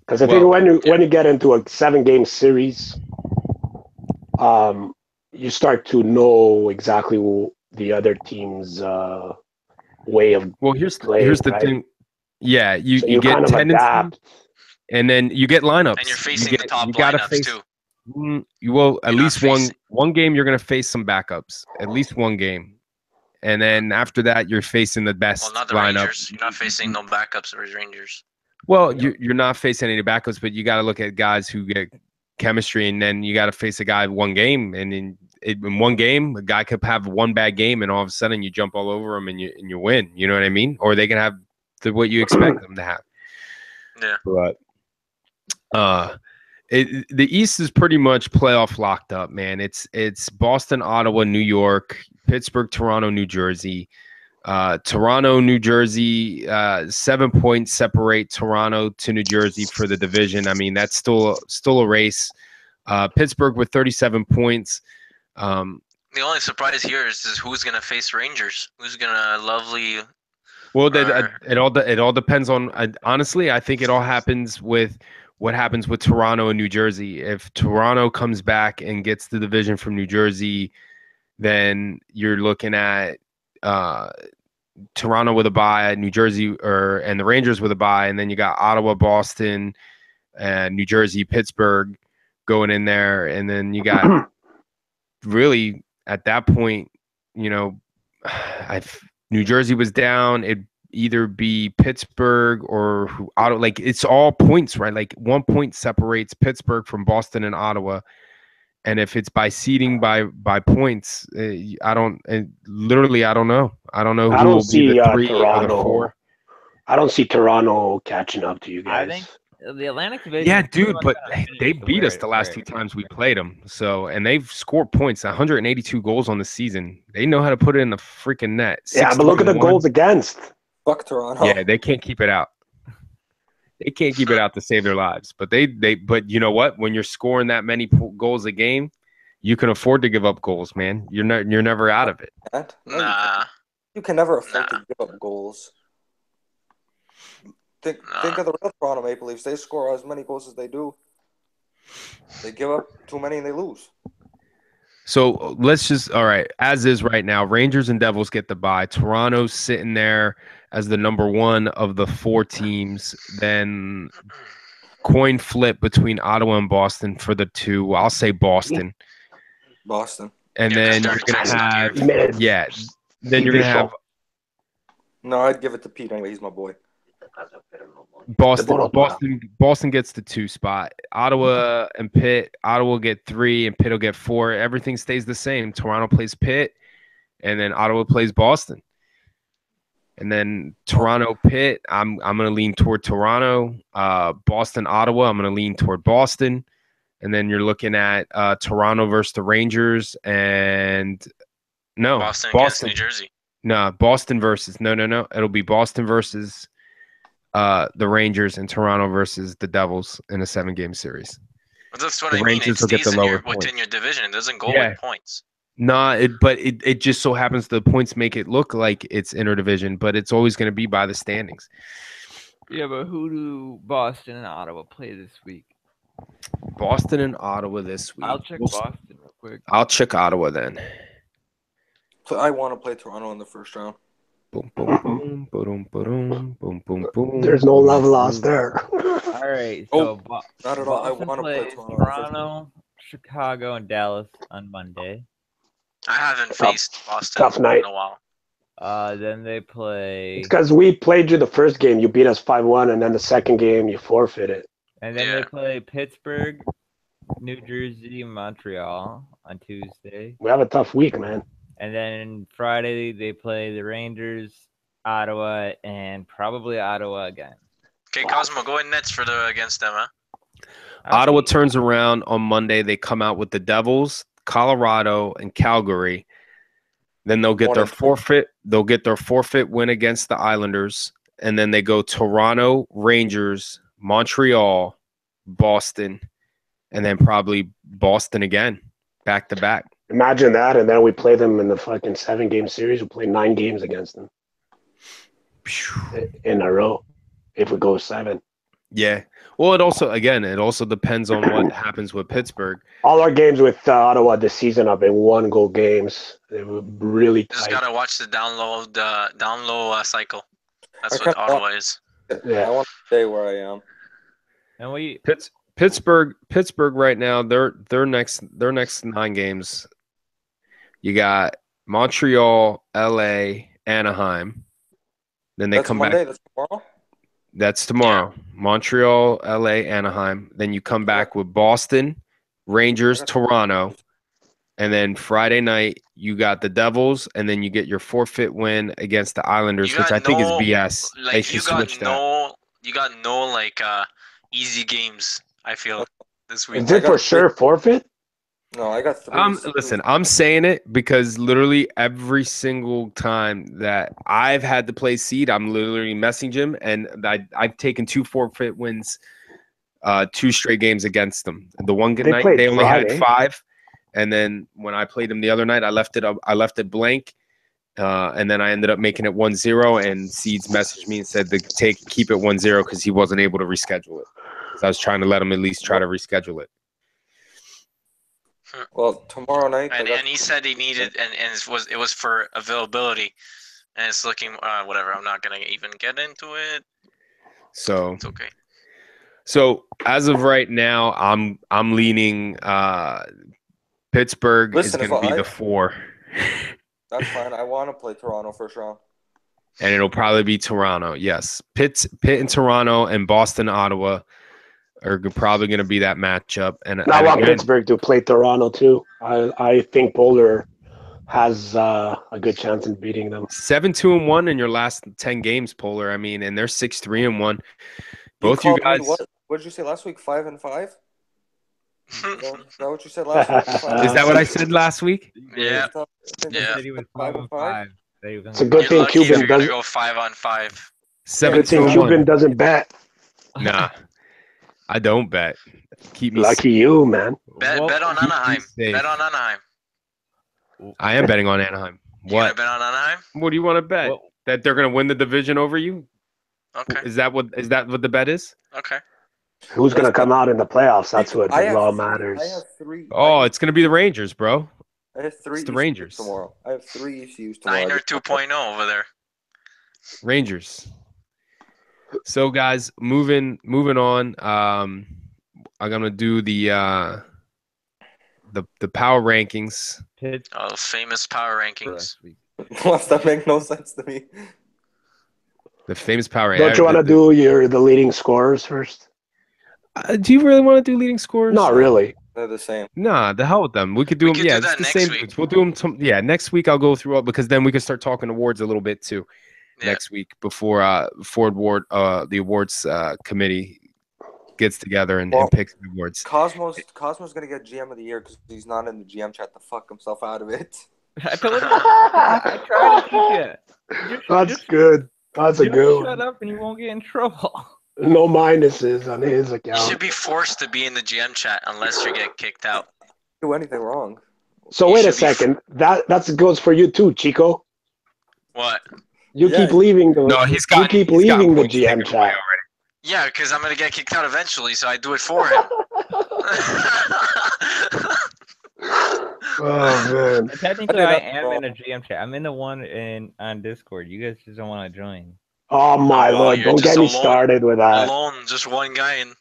Because I think when you get into a 7-game series, you start to know exactly the other team's way of here's playing, the thing. Yeah, you you get kind of tendency, and then you get lineups. And you're facing the top lineups too. At least one game you're gonna face some backups. At least one game, and then after that you're facing the best Well, not the lineup. Rangers. You're not facing no backups or Rangers. Well, you're not facing any backups, but you got to look at guys who get chemistry, and then you got to face a guy one game, and in one game, a guy could have one bad game, and all of a sudden you jump all over him and you win. You know what I mean? Or they can have what you expect them to have. Yeah. But the East is pretty much playoff locked up, man. It's Boston, Ottawa, New York, Pittsburgh, Toronto, New Jersey. Toronto, New Jersey, 7 points separate Toronto to New Jersey for the division. I mean, that's still a race. Pittsburgh with 37 points. The only surprise here is who's gonna face Rangers. Who's gonna lovely? Well, it all depends on. Honestly, I think it all happens with what happens with Toronto and New Jersey. If Toronto comes back and gets the division from New Jersey, then you're looking at Toronto with a bye, New Jersey and the Rangers with a bye, and then you got Ottawa, Boston, and New Jersey, Pittsburgh going in there, and then you got really at that point, New Jersey was down. It'd either be Pittsburgh or Ottawa. Like it's all points, right? Like 1 point separates Pittsburgh from Boston and Ottawa. And if it's by seeding by points, I don't know. I don't know who will be the 3 or the 4. I don't see Toronto catching up to you guys. I think the Atlantic Division. Yeah, dude, but they beat us the last 2 times we played them. So, and they've scored points, 182 goals on the season. They know how to put it in the freaking net. Yeah, but look at the goals against. Fuck Toronto. Yeah, they can't keep it out. They can't keep it out to save their lives. But but you know what? When you're scoring that many goals a game, you can afford to give up goals, man. You're never out of it. Nah. You can never afford to give up goals. Think of the real Toronto Maple Leafs. They score as many goals as they do. They give up too many and they lose. So all right, as is right now, Rangers and Devils get the bye. Toronto's sitting there as the number 1 of the 4 teams. Then coin flip between Ottawa and Boston for the 2. I'll say Boston. And then you're going to have then you're going to have No, I'd give it to Pete anyway. He's my boy. Boston gets the 2 spot. Ottawa and Pitt. Ottawa will get 3 and Pitt will get 4. Everything stays the same. Toronto plays Pitt, and then Ottawa plays Boston. And then Toronto Pitt, I'm gonna lean toward Toronto. Boston Ottawa, I'm gonna lean toward Boston. And then you're looking at Toronto versus the Rangers and Boston against New Jersey. No, Boston versus no. It'll be Boston versus the Rangers and Toronto versus the Devils in a 7-game series. But that's what The I mean. Rangers It will get stays the lower within points. your division. It doesn't go Yeah. with points. Nah, but it just so happens the points make it look like it's interdivision, but it's always going to be by the standings. Yeah, but who do Boston and Ottawa play this week? Boston and Ottawa this week. I'll check Boston real quick. I'll check Ottawa then. So I want to play Toronto in the first round. Boom, boom, boom, boom, boom, boom, boom, boom. There's no love lost there. All right, so Not at all. I Boston want to play plays Toronto. in the first round. Toronto, Chicago, and Dallas on Monday. I haven't Tough- faced Boston tough night. in a while. Then they play, It's because we played you the first game. You beat us 5-1, and then the second game you forfeited. and then Yeah. they play Pittsburgh, New Jersey, Montreal on Tuesday, We have a tough week, man. and then Friday they play the Rangers, Ottawa, and probably Ottawa again. Okay, Cosmo, go in nets against them, huh? Ottawa turns around on Monday. They come out with the Devils, Colorado, and Calgary. Then they'll get their forfeit. They'll get their forfeit win against the Islanders, and then they go Toronto, Rangers, Montreal, Boston, and then probably Boston again, back to back. Imagine that, and then we play them in the fucking 7-game series. We play 9 games against them in a row if we go 7. Yeah. Well, it also depends on what happens with Pittsburgh. All our games with Ottawa this season have been 1-goal games. They were really Just tight. gotta watch the down low cycle. That's I what kinda Ottawa is. Yeah. I want to stay where I am. And we Pittsburgh right now, their next 9 games. You got Montreal, LA, Anaheim. Then they That's come Monday. back. That's tomorrow. That's tomorrow. Montreal, LA, Anaheim. Then you come back with Boston, Rangers, Toronto. And then Friday night, you got the Devils, and then you get your forfeit win against the Islanders, which I think is BS. They should switch that. You got no easy games. I feel this week. Is it for sure forfeit? No, I got 3. Listen, I'm saying it because literally every single time that I've had to play seed, I'm literally messaging him, and I've taken 2 forfeit wins, 2 straight games against them. The one good night they only had 5, and then when I played them the other night, I left it blank, and then I ended up making it 1-0. And Seeds messaged me and said to keep it 1-0 because he wasn't able to reschedule it. So I was trying to let him at least try to reschedule it. Well, tomorrow night. And he said he needed, and it was for availability, and it's looking whatever. I'm not gonna even get into it. So it's okay. So as of right now, I'm leaning Pittsburgh is going to be the 4. That's fine. I want to play Toronto first round. And it'll probably be Toronto. Yes, Pitt and Toronto and Boston, Ottawa are probably going to be that matchup. And I want Pittsburgh to play Toronto too. I think Boulder has a good chance in beating them. 7-2-1 in your last 10 games, Polar. I mean, and they're 6-3-1. Both you guys. What did you say last week? 5-5. Is that what you said last week? Is that what I said last week? Yeah. Yeah. He was 5-5. It's a good thing Cuban doesn't go 5-on-5. 7-2-1. Cuban doesn't bet. Nah, I don't bet. Keep me lucky you, man. Bet on Anaheim. Bet on Anaheim. I am betting on Anaheim. You gonna bet on Anaheim? What do you want to bet? That they're gonna win the division over you? Okay. Is that what the bet is? Okay. Who's gonna come out in the playoffs? That's what all matters. I have 3. Oh, it's gonna be the Rangers, bro. I have 3. It's the Rangers tomorrow. I have 3 ECUs tomorrow. 9 or 2.0 over there. Rangers. So guys, moving on. I'm gonna do the power rankings. Oh, famous power rankings. That make no sense to me. The famous power. Don't you want to do the leading scorers first? Do you really want to do leading scorers? Not really. They're the same. Nah, the hell with them. We could do them. Yeah, do it's the next same. week. We'll do them. Next week I'll go through all because then we can start talking awards a little bit too. Yeah. Next week before the awards committee gets together and picks the awards. Cosmo's gonna get GM of the year because he's not in the GM chat to fuck himself out of it. I told you. I tried to keep you. That's good. That's a You good shut one. up and you won't get in trouble. No minuses on his You account. should be forced to be in the GM chat unless you get kicked out. Do anything wrong? So You wait a should be second. That goes for you too, Chico. What? You Yeah. keep leaving the. No, you keep he's gotten leaving the points taken GM away chat. already. Yeah, because I'm gonna get kicked out eventually, so I do it for him. Oh man. Technically, I I did am that in a GM chat. I'm in the one on Discord. You guys just don't want to join. Oh my well, lord! you're Don't just get me alone- started with that. Alone, just one guy, and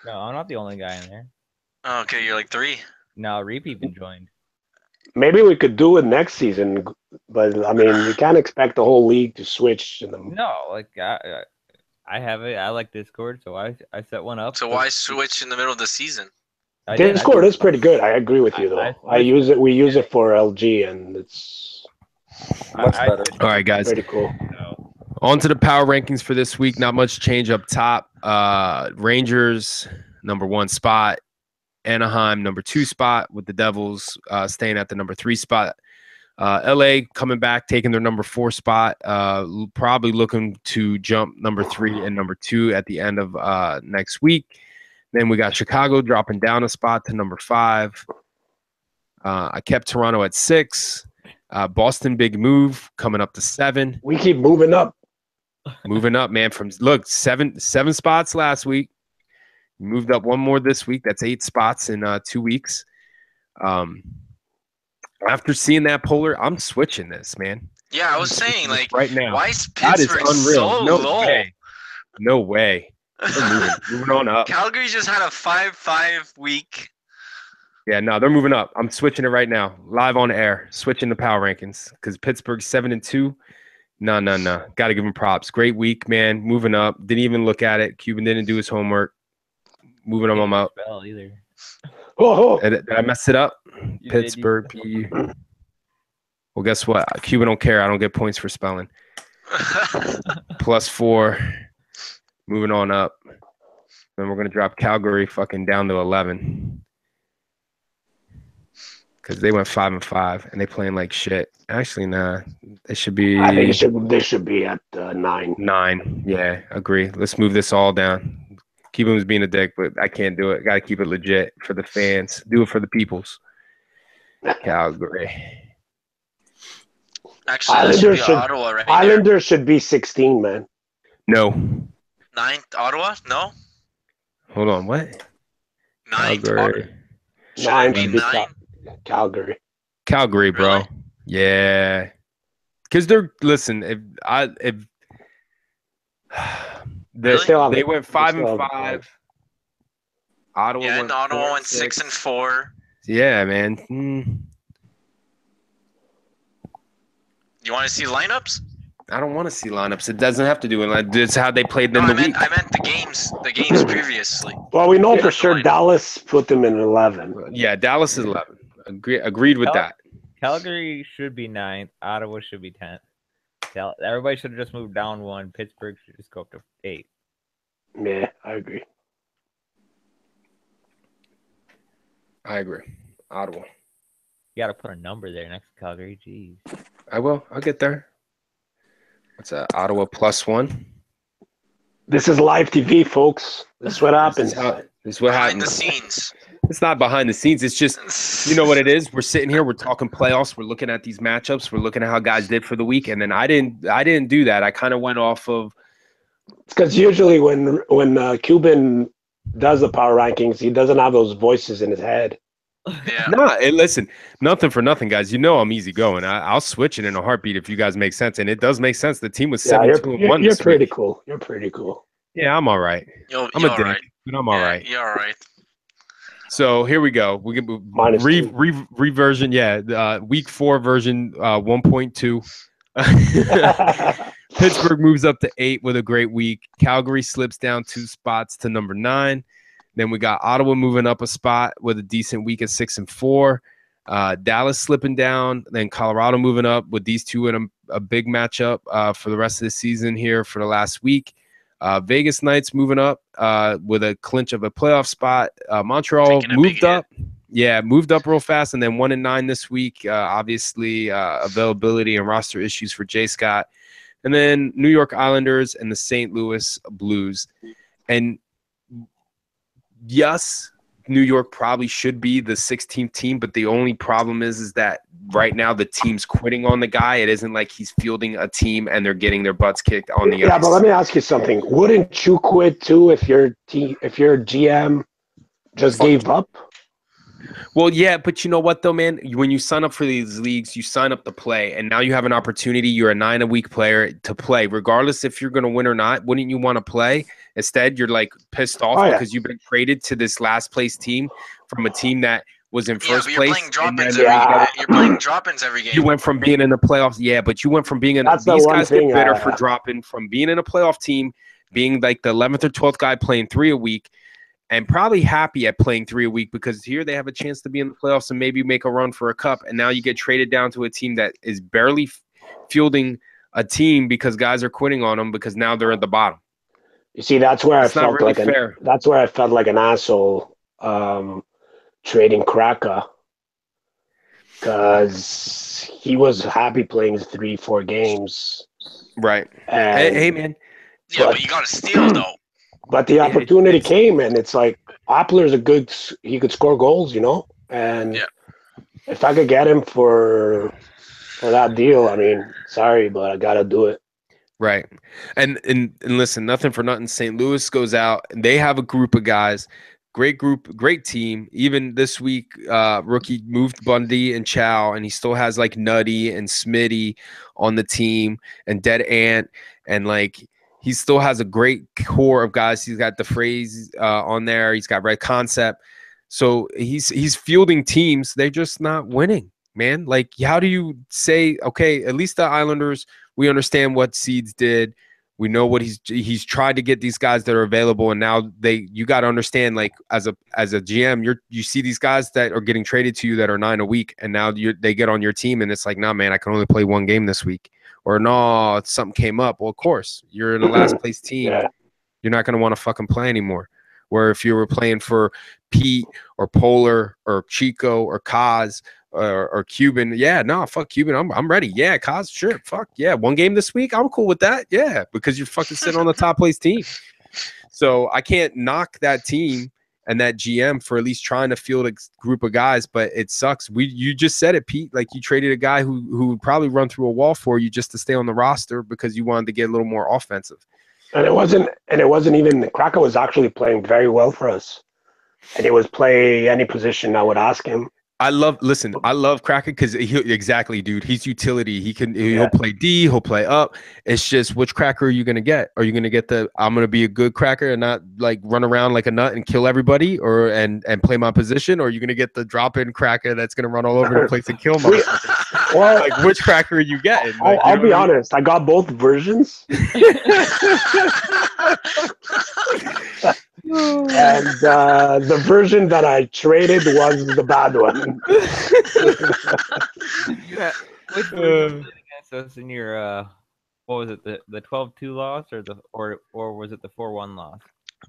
No, I'm not the only guy in there. oh, okay, you're like 3. No, repeat been joined. Maybe we could do it next season, but I mean, you can't expect the whole league to switch to them. No, like I have it. I like Discord, so I set one up. So why switch in the middle of the season? I did. Discord is pretty good. I agree with you though. I use it. We use it for LG, and it's Much better. All right, guys. pretty cool. On to the power rankings for this week. Not much change up top. Rangers, number 1 spot. Anaheim, number 2 spot, with the Devils staying at the number 3 spot. LA coming back, taking their number 4 spot. Probably looking to jump number 3 and number 2 at the end of next week. Then we got Chicago dropping down a spot to number 5. I kept Toronto at 6. Boston, big move, coming up to 7. We keep moving up. Moving up, man. From look, seven spots last week. Moved up one more this week. That's 8 spots in 2 weeks. After seeing that polar, I'm switching this, man. Yeah, I was saying, like, right now. why is That is Pittsburgh unreal. so No low? way. No way. They're moving on up. Calgary just had a 5-5 week. Yeah, no, they're moving up. I'm switching it right now, live on air. Switching the power rankings because Pittsburgh's 7-2. No. Got to give him props. Great week, man. Moving up. Didn't even look at it. Cuban didn't do his homework. Moving on up. Spell either. Oh, Did I mess it up? You Pittsburgh. Well, guess what? Cuban don't care. I don't get points for spelling. +4. Moving on up. Then we're gonna drop Calgary fucking down to 11 because they went 5-5 and they playing like shit. Actually, nah. They should be. I think they should be at 9. 9. Yeah, agree. Let's move this all down. Cuban was being a dick, but I can't do it. Got to keep it legit for the fans. Do it for the peoples. Calgary. Actually, that should be Ottawa right there. Islanders should be 16, man. No. 9th, Ottawa? No? Hold on. What? 9th, Calgary. Should it 9 be should be 9? Calgary. Calgary, bro. Really? Yeah. Because they're listen. If Really? they went They still 5-5. Ottawa Yeah, went and Ottawa 4-6. went 6-4. Yeah, man. You want to see lineups? I don't want to see lineups. It doesn't have to do it. It's how they played No, them I the week. meant the games previously. Well, we know Yeah, for the sure line. Dallas put them in 11. Yeah, Dallas is 11. Agreed with that. Calgary should be 9th. Ottawa should be 10th. Everybody should have just moved down 1. Pittsburgh should just go up to 8. Yeah, I agree. I agree. Ottawa. You got to put a number there next to Calgary. Jeez. I will. I'll get there. What's that? Ottawa +1. This is live TV, folks. This is what happens. This is what Behind happens. the scenes. It's not behind the scenes. It's just, you know what it is? We're sitting here. We're talking playoffs. We're looking at these matchups. We're looking at how guys did for the week. And then I didn't do that. I kind of went off of. It's because usually when Cuban does the power rankings, he doesn't have those voices in his head. Yeah. Nah, listen, nothing for nothing, guys. You know I'm easy going. I'll switch it in a heartbeat if you guys make sense. And it does make sense. The team was 7-2-1 You're this pretty week. cool. You're pretty cool. Yeah, I'm all right. I'm a dick, right. but I'm all Yeah, right. You're all right. So here we go. We can -2. reversion. Yeah, week 4 version 1.2. Pittsburgh moves up to 8 with a great week. Calgary slips down 2 spots to number 9. Then we got Ottawa moving up a spot with a decent week at 6-4. Dallas slipping down. Then Colorado moving up with these two in a big matchup for the rest of the season here for the last week. Vegas Knights moving up with a clinch of a playoff spot. Montreal moved up. Yeah, moved up real fast, and then 1-9 this week. Obviously, availability and roster issues for Jay Scott. and then New York Islanders and the St. Louis Blues. And yes, New York probably should be the 16th team, but the only problem is that right now the team's quitting on the guy. It isn't like he's fielding a team and they're getting their butts kicked on the ice. Yeah, but let me ask you something. Wouldn't you quit too if your GM just gave up? Well, yeah, but you know what though, man? When you sign up for these leagues, you sign up to play, and now you have an opportunity. You're a 9-a-week player to play, regardless if you're going to win or not. Wouldn't you want to play? Instead, you're like pissed off because you've been traded to this last place team from a team that was in first but place. You're playing drop-ins You're playing drop-ins every game. You went from being in the playoffs, but you went from being in. That's These the one guys thing, get bitter for dropping from being in a playoff team, being like the 11th or 12th guy playing 3 a week. And probably happy at playing 3 a week because here they have a chance to be in the playoffs and maybe make a run for a cup. And now you get traded down to a team that is barely fielding a team because guys are quitting on them because now they're at the bottom. You see, that's where I felt really like that's where I felt like an asshole trading Kraka because he was happy playing 3-4 games. Right. And, hey, man. Yeah, but you got to steal though. But the opportunity came, and it's like Oppler's he could score goals, And if I could get him for that deal, I mean, sorry, but I gotta do it. Right, and listen, nothing for nothing. St. Louis goes out, and they have a group of guys, great group, great team. Even this week, rookie moved Bundy and Chow, and he still has like Nutty and Smitty on the team, and Dead Ant, and like. He still has a great core of guys. He's got the phrase on there. He's got Red Concept. So he's fielding teams. They're just not winning, man. Like, how do you say, okay, at least the Islanders, we understand what Seeds did. We know what he's tried to get these guys that are available, and now you got to understand, like as a GM, you see these guys that are getting traded to you that are 9 a week, and now they get on your team, and it's like, nah, man, I can only play 1 game this week. Or no, something came up. Well, of course, you're in the last place team. Yeah. You're not going to want to fucking play anymore. Where if you were playing for Pete or Polar or Chico or Kaz or Cuban, fuck Cuban. I'm ready. Yeah, Kaz, sure. Fuck yeah. 1 game this week. I'm cool with that. Yeah, because you're fucking sitting on the top place team. So I can't knock that team and that GM for at least trying to field a group of guys, but it sucks. You just said it, Pete. Like you traded a guy who would probably run through a wall for you just to stay on the roster because you wanted to get a little more offensive. And it wasn't even Kraka was actually playing very well for us. And he was play any position I would ask him. I love Kraken because exactly, dude. He's utility. He'll play D, he'll play up. It's just which cracker are you gonna get? Are you gonna get I'm gonna be a good cracker and not like run around like a nut and kill everybody, and play my position, or are you gonna get the drop in cracker that's gonna run all over the place and kill motherfuckers? Well, like which cracker are you getting? Like, I'll be honest. I got both versions. And the version that I traded was the bad one. Which version did against us in your what was it, the 12-2 loss or was it the 4-1 loss?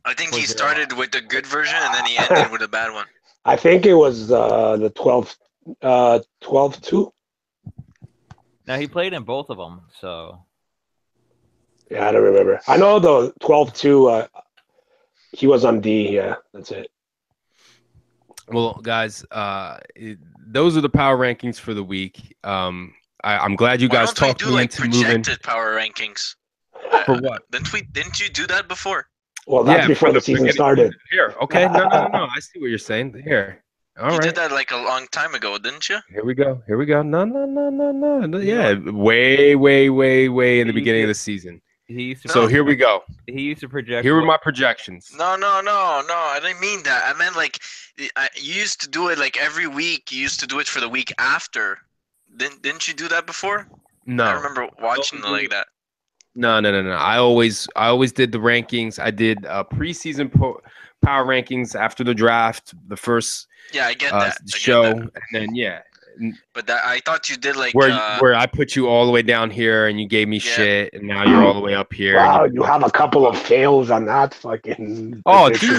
I think he started with the good version and then he ended with a bad one. I think it was the 12-2. Now he played in both of them, so yeah, I don't remember. I know the 12-2. He was on D. Yeah, that's it. Well, guys, those are the power rankings for the week. I'm glad you guys talked me into moving. Projected power rankings. For what? Didn't you do that before? Well, that's before the season started. Here, okay, no. I see what you're saying. Here, all right. You did that like a long time ago, didn't you? Here we go. No. Yeah, way in the beginning of the season. So here we go. He used to project. Here were my projections. No. I didn't mean that. I meant like you used to do it like every week. You used to do it for the week after. Didn't you do that before? No. I remember watching it like that. No. I always did the rankings. I did preseason power rankings after the draft, the first I get that show, and then But I thought you did like where I put you all the way down here and you gave me shit, and now you're all the way up here. Wow, you have a couple of fails on that fucking. Oh, dude,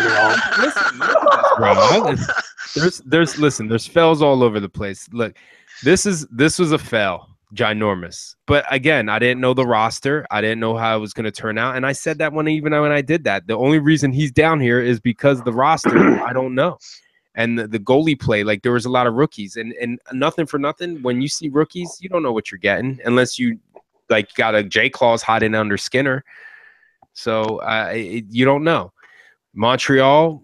listen, there's fails all over the place. Look, this was a fail. ginormous. But again, I didn't know the roster. I didn't know how it was going to turn out. And I said that when I did that. The only reason he's down here is because the roster, I don't know. And the goalie play, like there was a lot of rookies. And nothing for nothing, when you see rookies, you don't know what you're getting unless you like got a J Claus hiding under Skinner. So you don't know. Montreal,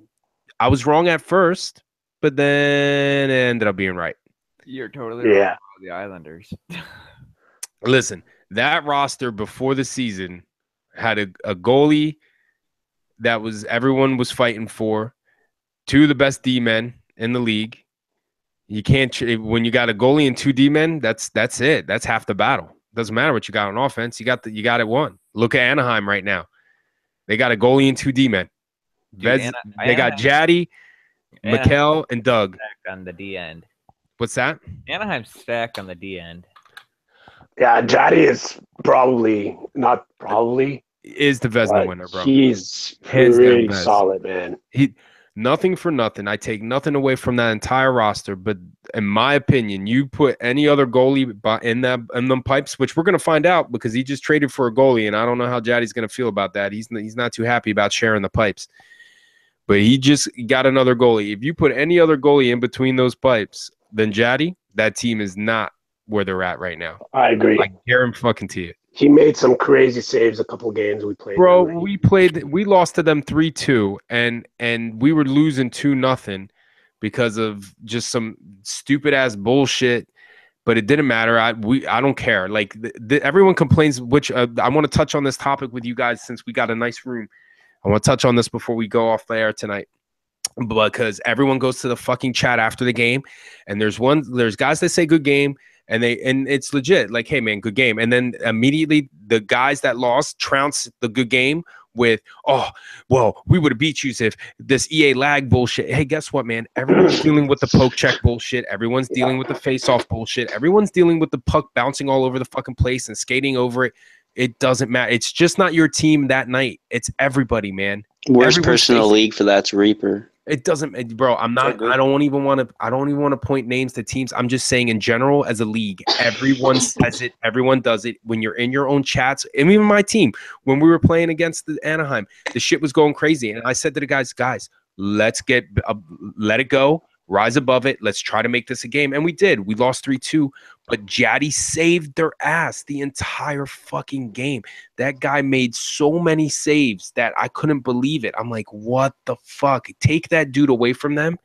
I was wrong at first, but then it ended up being right. You're totally wrong about the Islanders. Listen, that roster before the season had a goalie that was everyone was fighting for, two of the best D-men in the league. You can't when you got a goalie and two D-men, that's it. That's half the battle. Doesn't matter what you got on offense. You got it won. Look at Anaheim right now. They got a goalie and two D-men. They got Jaddy, Mikkel, and Doug on the D end. What's that? Anaheim's stacked on the D end. Yeah, Jaddy is not probably is the Vezina winner, bro. He's pretty solid, man. Nothing for nothing. I take nothing away from that entire roster, but in my opinion, you put any other goalie in them pipes, which we're gonna find out because he just traded for a goalie, and I don't know how Jaddy's gonna feel about that. He's not too happy about sharing the pipes, but he just got another goalie. If you put any other goalie in between those pipes than Jaddy, that team is not where they're at right now. I agree. I guarantee it. He made some crazy saves a couple games we played. Bro, we lost to them 3-2 and we were losing 2-0 because of just some stupid ass bullshit, but it didn't matter. I don't care. Like everyone complains, which I want to touch on this topic with you guys since we got a nice room. I want to touch on this before we go off the air tonight. Because everyone goes to the fucking chat after the game and there's guys that say good game and it's legit, like, hey man, good game. And then immediately the guys that lost trounce the good game with, oh, well, we would have beat you if this EA lag bullshit. Hey, guess what, man? Everyone's dealing with the poke check bullshit. Everyone's dealing with the face-off bullshit. Everyone's dealing with the puck bouncing all over the fucking place and skating over it. It doesn't matter. It's just not your team that night. It's everybody, man. Worst person in the league for that's Reaper. It doesn't, bro. I don't even want to point names to teams. I'm just saying in general, as a league, everyone says it. Everyone does it. When you're in your own chats, and even my team, when we were playing against the Anaheim, the shit was going crazy. And I said to the guys, let's let it go. Rise above it. Let's try to make this a game. And we did. We lost 3-2, but Jaddy saved their ass the entire fucking game. That guy made so many saves that I couldn't believe it. I'm like, what the fuck? Take that dude away from them.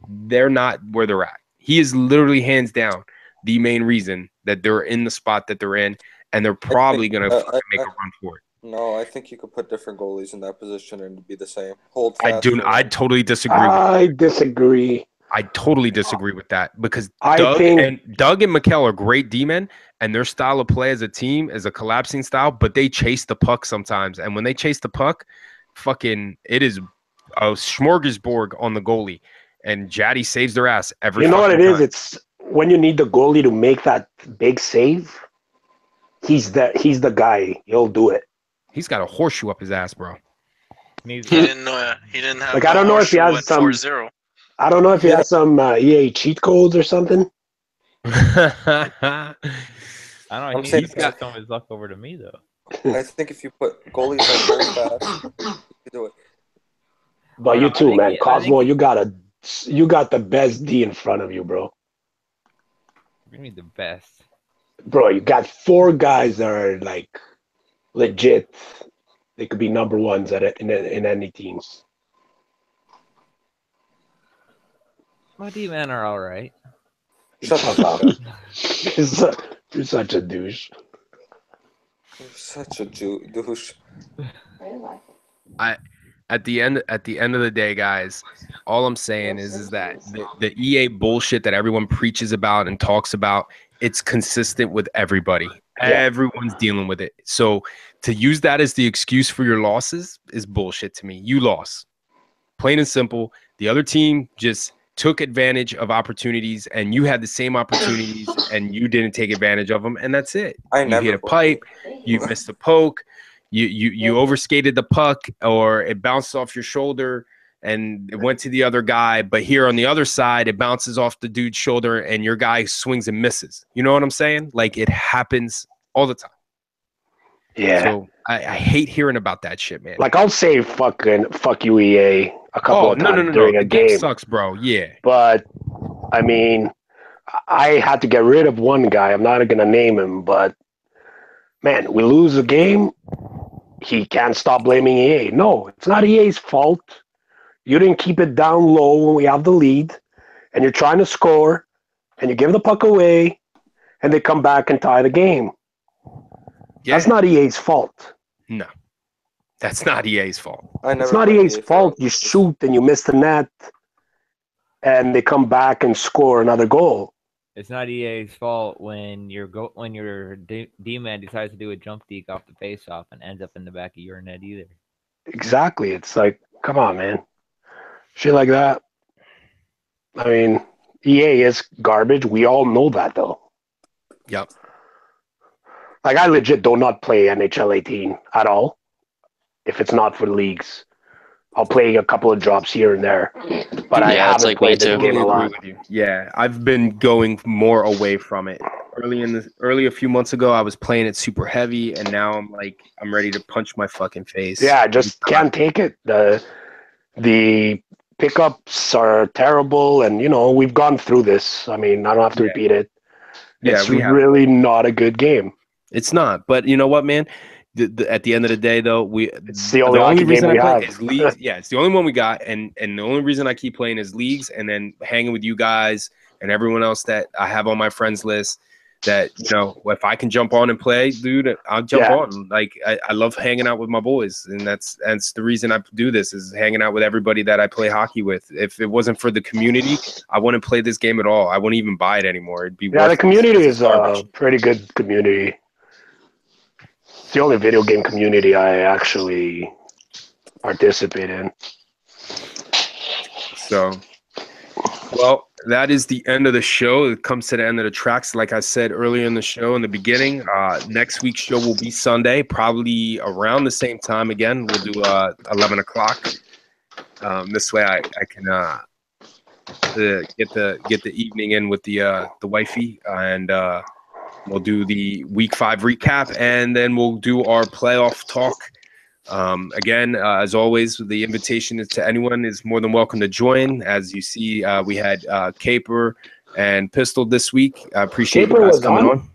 They're not where they're at. He is literally hands down the main reason that they're in the spot that they're in, and they're probably going to make a run for it. No, I think you could put different goalies in that position and be the same. Hold fast. I totally disagree. I disagree. I totally disagree with that because Doug and Mikkel are great D-men, and their style of play as a team is a collapsing style, but they chase the puck sometimes. And when they chase the puck, it is a smorgasbord on the goalie. And Jaddy saves their ass every time. You know what it is? It's when you need the goalie to make that big save, he's the guy. He'll do it. He's got a horseshoe up his ass, bro. He didn't have like I don't know if he has some 4-0. I don't know if he has some EA cheat codes or something. I don't know. He's got some of his luck over to me, though. I think if you put goalies like very fast, you can do it. But you too, man. Cosmo, you got the best D in front of you, bro. You mean the best? Bro, you got 4 guys that are like legit. They could be number ones in any teams. My D-men are all right. Shut up. You're such a douche. You're such a douche. At the end of the day, guys, all I'm saying is that the EA bullshit that everyone preaches about and talks about, it's consistent with everybody. Yeah. Everyone's dealing with it. So to use that as the excuse for your losses is bullshit to me. You lost. Plain and simple. The other team just took advantage of opportunities, and you had the same opportunities, and you didn't take advantage of them, and that's it. You hit a pipe, you missed a poke, you overskated the puck, or it bounced off your shoulder. and it went to the other guy, but here on the other side, it bounces off the dude's shoulder and your guy swings and misses. You know what I'm saying? Like, it happens all the time. Yeah. So I hate hearing about that shit, man. Like, I'll say fuck you, EA, a couple of times during a The game game. sucks, bro. Yeah. But, I mean, I had to get rid of one guy. I'm not going to name him, but, man, we lose a game, he can't stop blaming EA. No, it's not EA's fault. You didn't keep it down low when we have the lead, and you're trying to score, and you give the puck away, and they come back and tie the game. Yeah. That's not EA's fault. No, that's not EA's fault. It's not EA's fault. You shoot and you miss the net, and they come back and score another goal. It's not EA's fault when your D-man decides to do a jump deke off the face-off and ends up in the back of your net either. Exactly. It's like, come on, man. Shit like that. I mean, EA is garbage. We all know that, though. Yep. Like, I legit do not play NHL 18 at all. If it's not for leagues, I'll play a couple of drops here and there. But I haven't played the game a lot. Yeah, I've been going more away from it. Early a few months ago, I was playing it super heavy, and now I'm ready to punch my fucking face. Yeah, I just can't take it. The pickups are terrible, and we've gone through this. I mean, I don't have to repeat it. It's really not a good game. It's not, but you know what, man? At the end of the day, though, it's the only reason I play is leagues. Yeah, it's the only one we got, and the only reason I keep playing is leagues, and then hanging with you guys and everyone else that I have on my friends list. That if I can jump on and play, dude, I'll jump on. Like I love hanging out with my boys, and that's the reason I do this, is hanging out with everybody that I play hockey with. If it wasn't for the community, I wouldn't play this game at all. I wouldn't even buy it anymore. It'd be the community is a pretty good community. It's the only video game community I actually participate in. So, well, that is the end of the show. It comes to the end of the tracks. Like I said earlier in the show, in the beginning, next week's show will be Sunday, probably around the same time again. We'll do 11 o'clock. This way I can get the evening in with the wifey, and we'll do the week 5 recap, and then we'll do our playoff talk. Again, as always, the invitation is to anyone is more than welcome to join. As you see, we had Caper and Pistol this week. I appreciate Caper you guys coming on.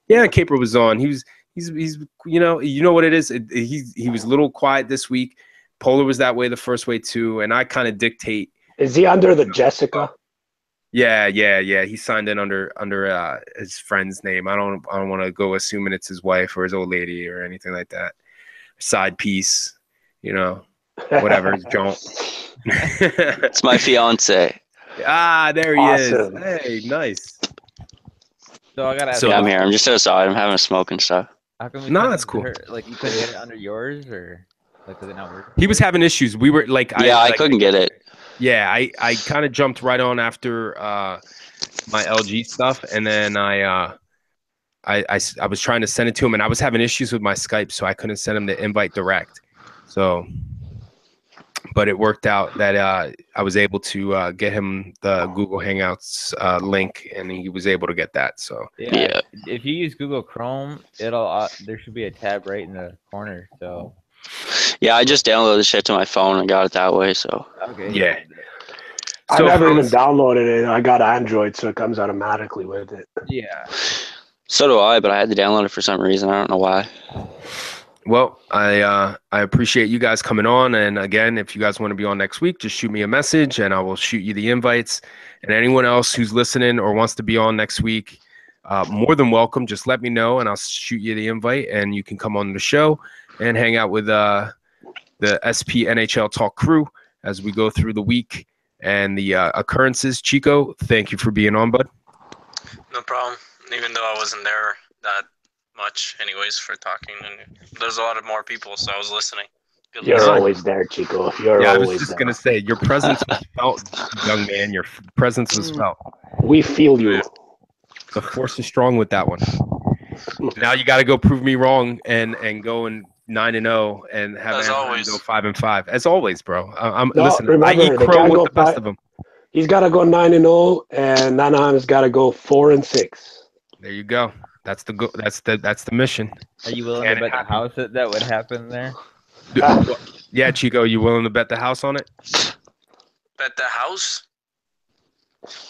Yeah, Caper was on. He's you know what it is. He was a little quiet this week. Polar was that way the first way too, and I kind of dictate. Is he under the Jessica? Yeah. He signed in under his friend's name. I don't want to go assuming it's his wife or his old lady or anything like that. Side piece, whatever. Don't. It's my fiance. There he is. Hey, nice. So I gotta ask. I'm here. I'm just outside. I'm having a smoke and stuff. How come that's cool. Like, you couldn't get it under yours, or does it not work? He was having issues. We were like, I couldn't get it. Yeah, I kind of jumped right on after my LG stuff, and then I was trying to send it to him, and I was having issues with my Skype, so I couldn't send him the invite direct. So, but it worked out that I was able to get him the Google Hangouts link, and he was able to get that. So yeah. If you use Google Chrome, it'll there should be a tab right in the corner. So yeah, I just downloaded the shit to my phone and got it that way. So okay. Yeah. I never even downloaded it. I got Android, so it comes automatically with it. Yeah. So do I, but I had to download it for some reason. I don't know why. Well, I appreciate you guys coming on. And again, if you guys want to be on next week, just shoot me a message and I will shoot you the invites. And anyone else who's listening or wants to be on next week, more than welcome. Just let me know and I'll shoot you the invite, and you can come on the show and hang out with the SPNHL Talk crew as we go through the week and the occurrences. Chico, thank you for being on, bud. No problem. Even though I wasn't there that much anyways for talking, and there's a lot of more people, so I was listening. You're always there, Chico. You're always there. I was just going to say, your presence was felt, young man. Your presence was felt. We feel you. The force is strong with that one. Now you got to go prove me wrong and go and 9-0 and have As Anaheim always. go 5-5. As always, bro. No, Listen. I remember, eat they crow gotta with go the best five. of them. He's got to go 9-0, and Anaheim's got to go 4-6. There you go. That's the That's the mission. Are you willing Can to it bet the happen? house that would happen there? Yeah, Chico, you willing to bet the house on it? Bet the house.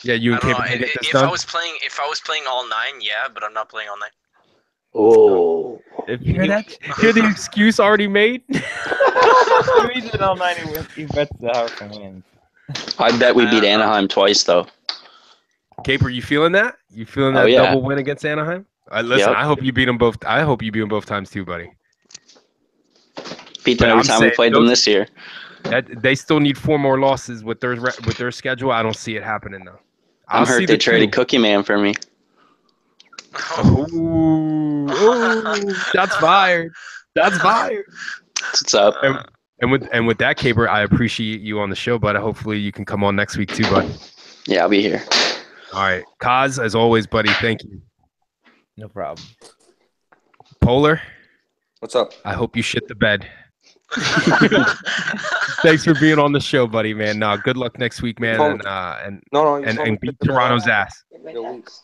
Yeah, you I and don't know. Cape will get this If done. I was playing all 9, yeah, but I'm not playing all 9. Oh. If You hear he- that? Hear the excuse already made? if he's in all 9, he bets the house and wins. I bet we beat Anaheim twice, though. Cape, are you feeling that? You feeling Oh, that yeah. double win against Anaheim? Listen, Yep. I hope you beat them both. I hope you beat them both times too, buddy. Beat them But every I'm time we saying played them those- this year. They still need 4 more losses with their schedule. I don't see it happening though. I'm hurt they traded Cookie Man for me. Ooh, that's fired. That's fired. What's up? And with that, Caper, I appreciate you on the show, but hopefully you can come on next week too, bud. Yeah, I'll be here. All right, Kaz, as always, buddy. Thank you. No problem. Polar, What's up? I hope you shit the bed. Thanks for being on the show, buddy, man. Good luck next week, man, No, you told me and to beat pick the Toronto's ball. ass. Yo, weeks.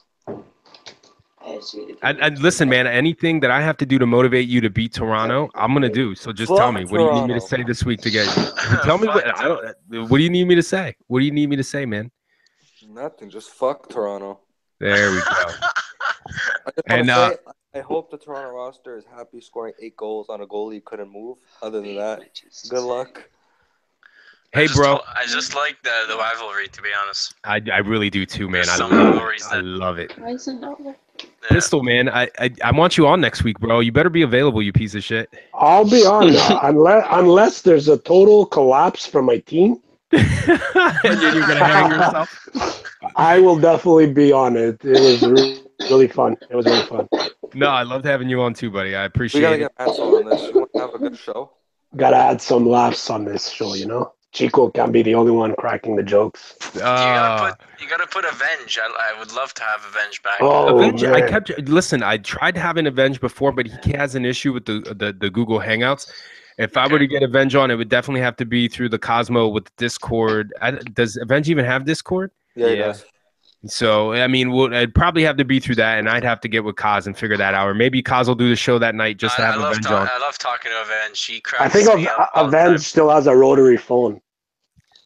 And listen, man, anything that I have to do to motivate you to beat Toronto, I'm gonna do. So just tell me, what do you need me to say this week to get you? Tell me what do you need me to say? What do you need me to say, man? Nothing. Just fuck Toronto. There we go. I just And, want to say, I hope the Toronto roster is happy scoring 8 goals on a goalie who couldn't move. Other than that, good luck. Hey, bro. I just like the rivalry, to be honest. I really do too, man. There's I some love rivalries it. I that- love it. Why is it not working? Yeah. Pistol, man. I want you on next week, bro. You better be available, you piece of shit. I'll be on unless there's a total collapse from my team. And then you're gonna hang yourself. I will definitely be on it. It was really fun. It was really fun. No, I loved having you on too, buddy. I We appreciate gotta it. get Ansel on this. You want to have a good show? Gotta add some laughs on this show, you know? Chico can't be the only one cracking the jokes. You gotta put Avenge. I would love to have Avenge back. Oh, Avenge, man. I tried having Avenge before, but he has an issue with the Google Hangouts. If I were to get Avenge on, it would definitely have to be through the Cosmo with Discord. Does Avenge even have Discord? Yeah, he does. So, I mean, it'd probably have to be through that, and I'd have to get with Kaz and figure that out. Or maybe Kaz will do the show that night just to have Avenge on. I love talking to Avenge. She cracks I think me up all the time. Avenge still has a rotary phone.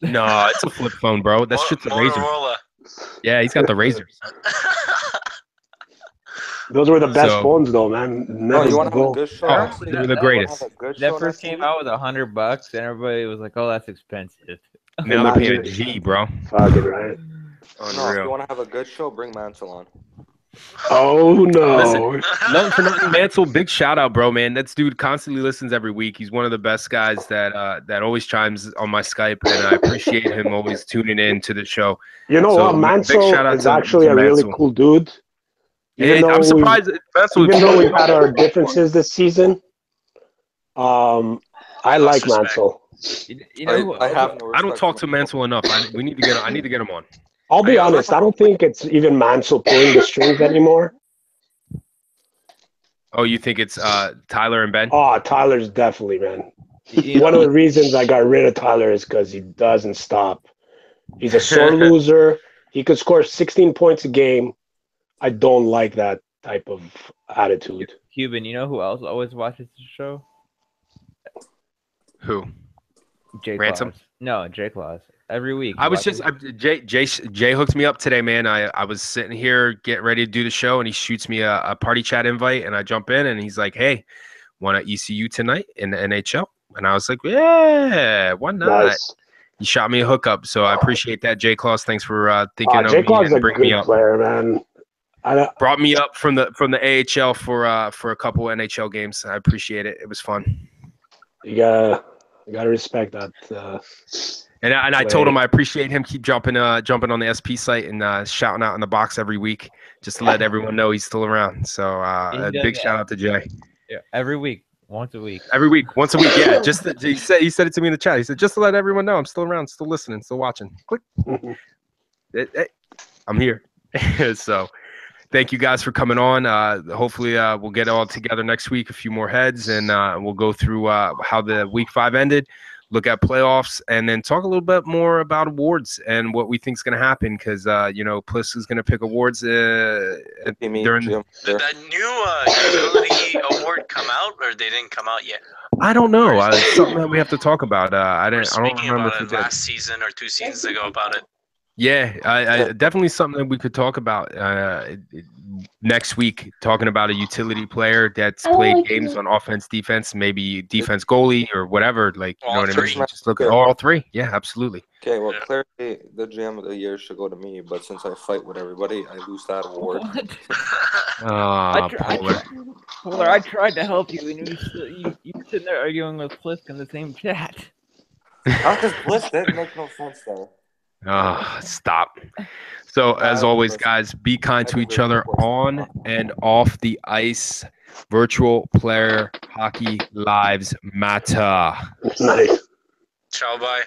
No, it's a flip phone, bro. That shit's a razor. Motorola. Yeah, he's got the razors. Those were the best So- phones, though, man. No, Never you want to have a go. good show? Oh, next week? they're the You wanna greatest. have a good show That next first came week? out with $100, and everybody was like, "Oh, that's expensive." Now they're paying a Imagine. G, bro. Fucking right. No, if you Unreal. want to have a good show, bring Mansell on. Oh, no. Listen, nothing for nothing, Mansell. Big shout out, bro, man. That dude constantly listens every week. He's one of the best guys that always chimes on my Skype, and I appreciate him always tuning in to the show. You know So, what? big Mansell shout out is to actually a really Mansell. cool dude. Even I'm though surprised. Mansell, Even though we've had our differences this season, I like respect. Mansell. You know, I have no I don't respect talk for to Mansell enough. I need to get him on. I'll be honest, I don't think it's even Mansell pulling the strings anymore. Oh, you think it's Tyler and Ben? Oh, Tyler's definitely, man. you One know, of the reasons I got rid of Tyler is because he doesn't stop. He's a sore loser. He could score 16 points a game. I don't like that type of attitude. Cuban, you know who else always watches the show? Who? Jay Ransom? Claus. No, Jay Claus. Every week. I he was watches- Jay hooked me up today, man. I was sitting here getting ready to do the show, and he shoots me a party chat invite, and I jump in, and he's like, "Hey, want to ECU tonight in the NHL?" And I was like, "Yeah, why not?" Nice. He shot me a hookup, so I appreciate that, Jay Claus. Thanks for thinking of Jay me Claus is and a bringing me good up. player, man. Brought me up from the AHL for a couple NHL games. I appreciate it. It was fun. You gotta respect that. And I told him I appreciate him keep jumping on the SP site and shouting out in the box every week just to let everyone know he's still around. So a does big that. shout out to Jay. Yeah, every week, once a week. Every week, once a week, yeah. He said it to me in the chat. He said just to let everyone know I'm still around, still listening, still watching. Click. I'm here. So thank you guys for coming on. Hopefully, we'll get all together next week, a few more heads, and we'll go through how the week 5 ended, look at playoffs, and then talk a little bit more about awards and what we think is going to happen. Because Pliss is going to pick awards during. Did that new utility award come out, or they didn't come out yet? I don't know. It's something that we have to talk about. I don't remember about if we it did. last season or 2 seasons ago about it. Yeah, I definitely something that we could talk about next week. Talking about a utility player that's played games on offense, defense, maybe defense, goalie, or whatever. Like, you know what I mean? Just look at all 3. Yeah, absolutely. Okay, well, clearly the GM of the year should go to me, but since I fight with everybody, I lose that award. Polar, I tried to help you, and you sitting there arguing with Plisk in the same chat. How does Bliss? That makes no sense there. Stop. So, as always, guys, be kind to each other on and off the ice. Virtual player hockey lives matter. Nice. Ciao, bye.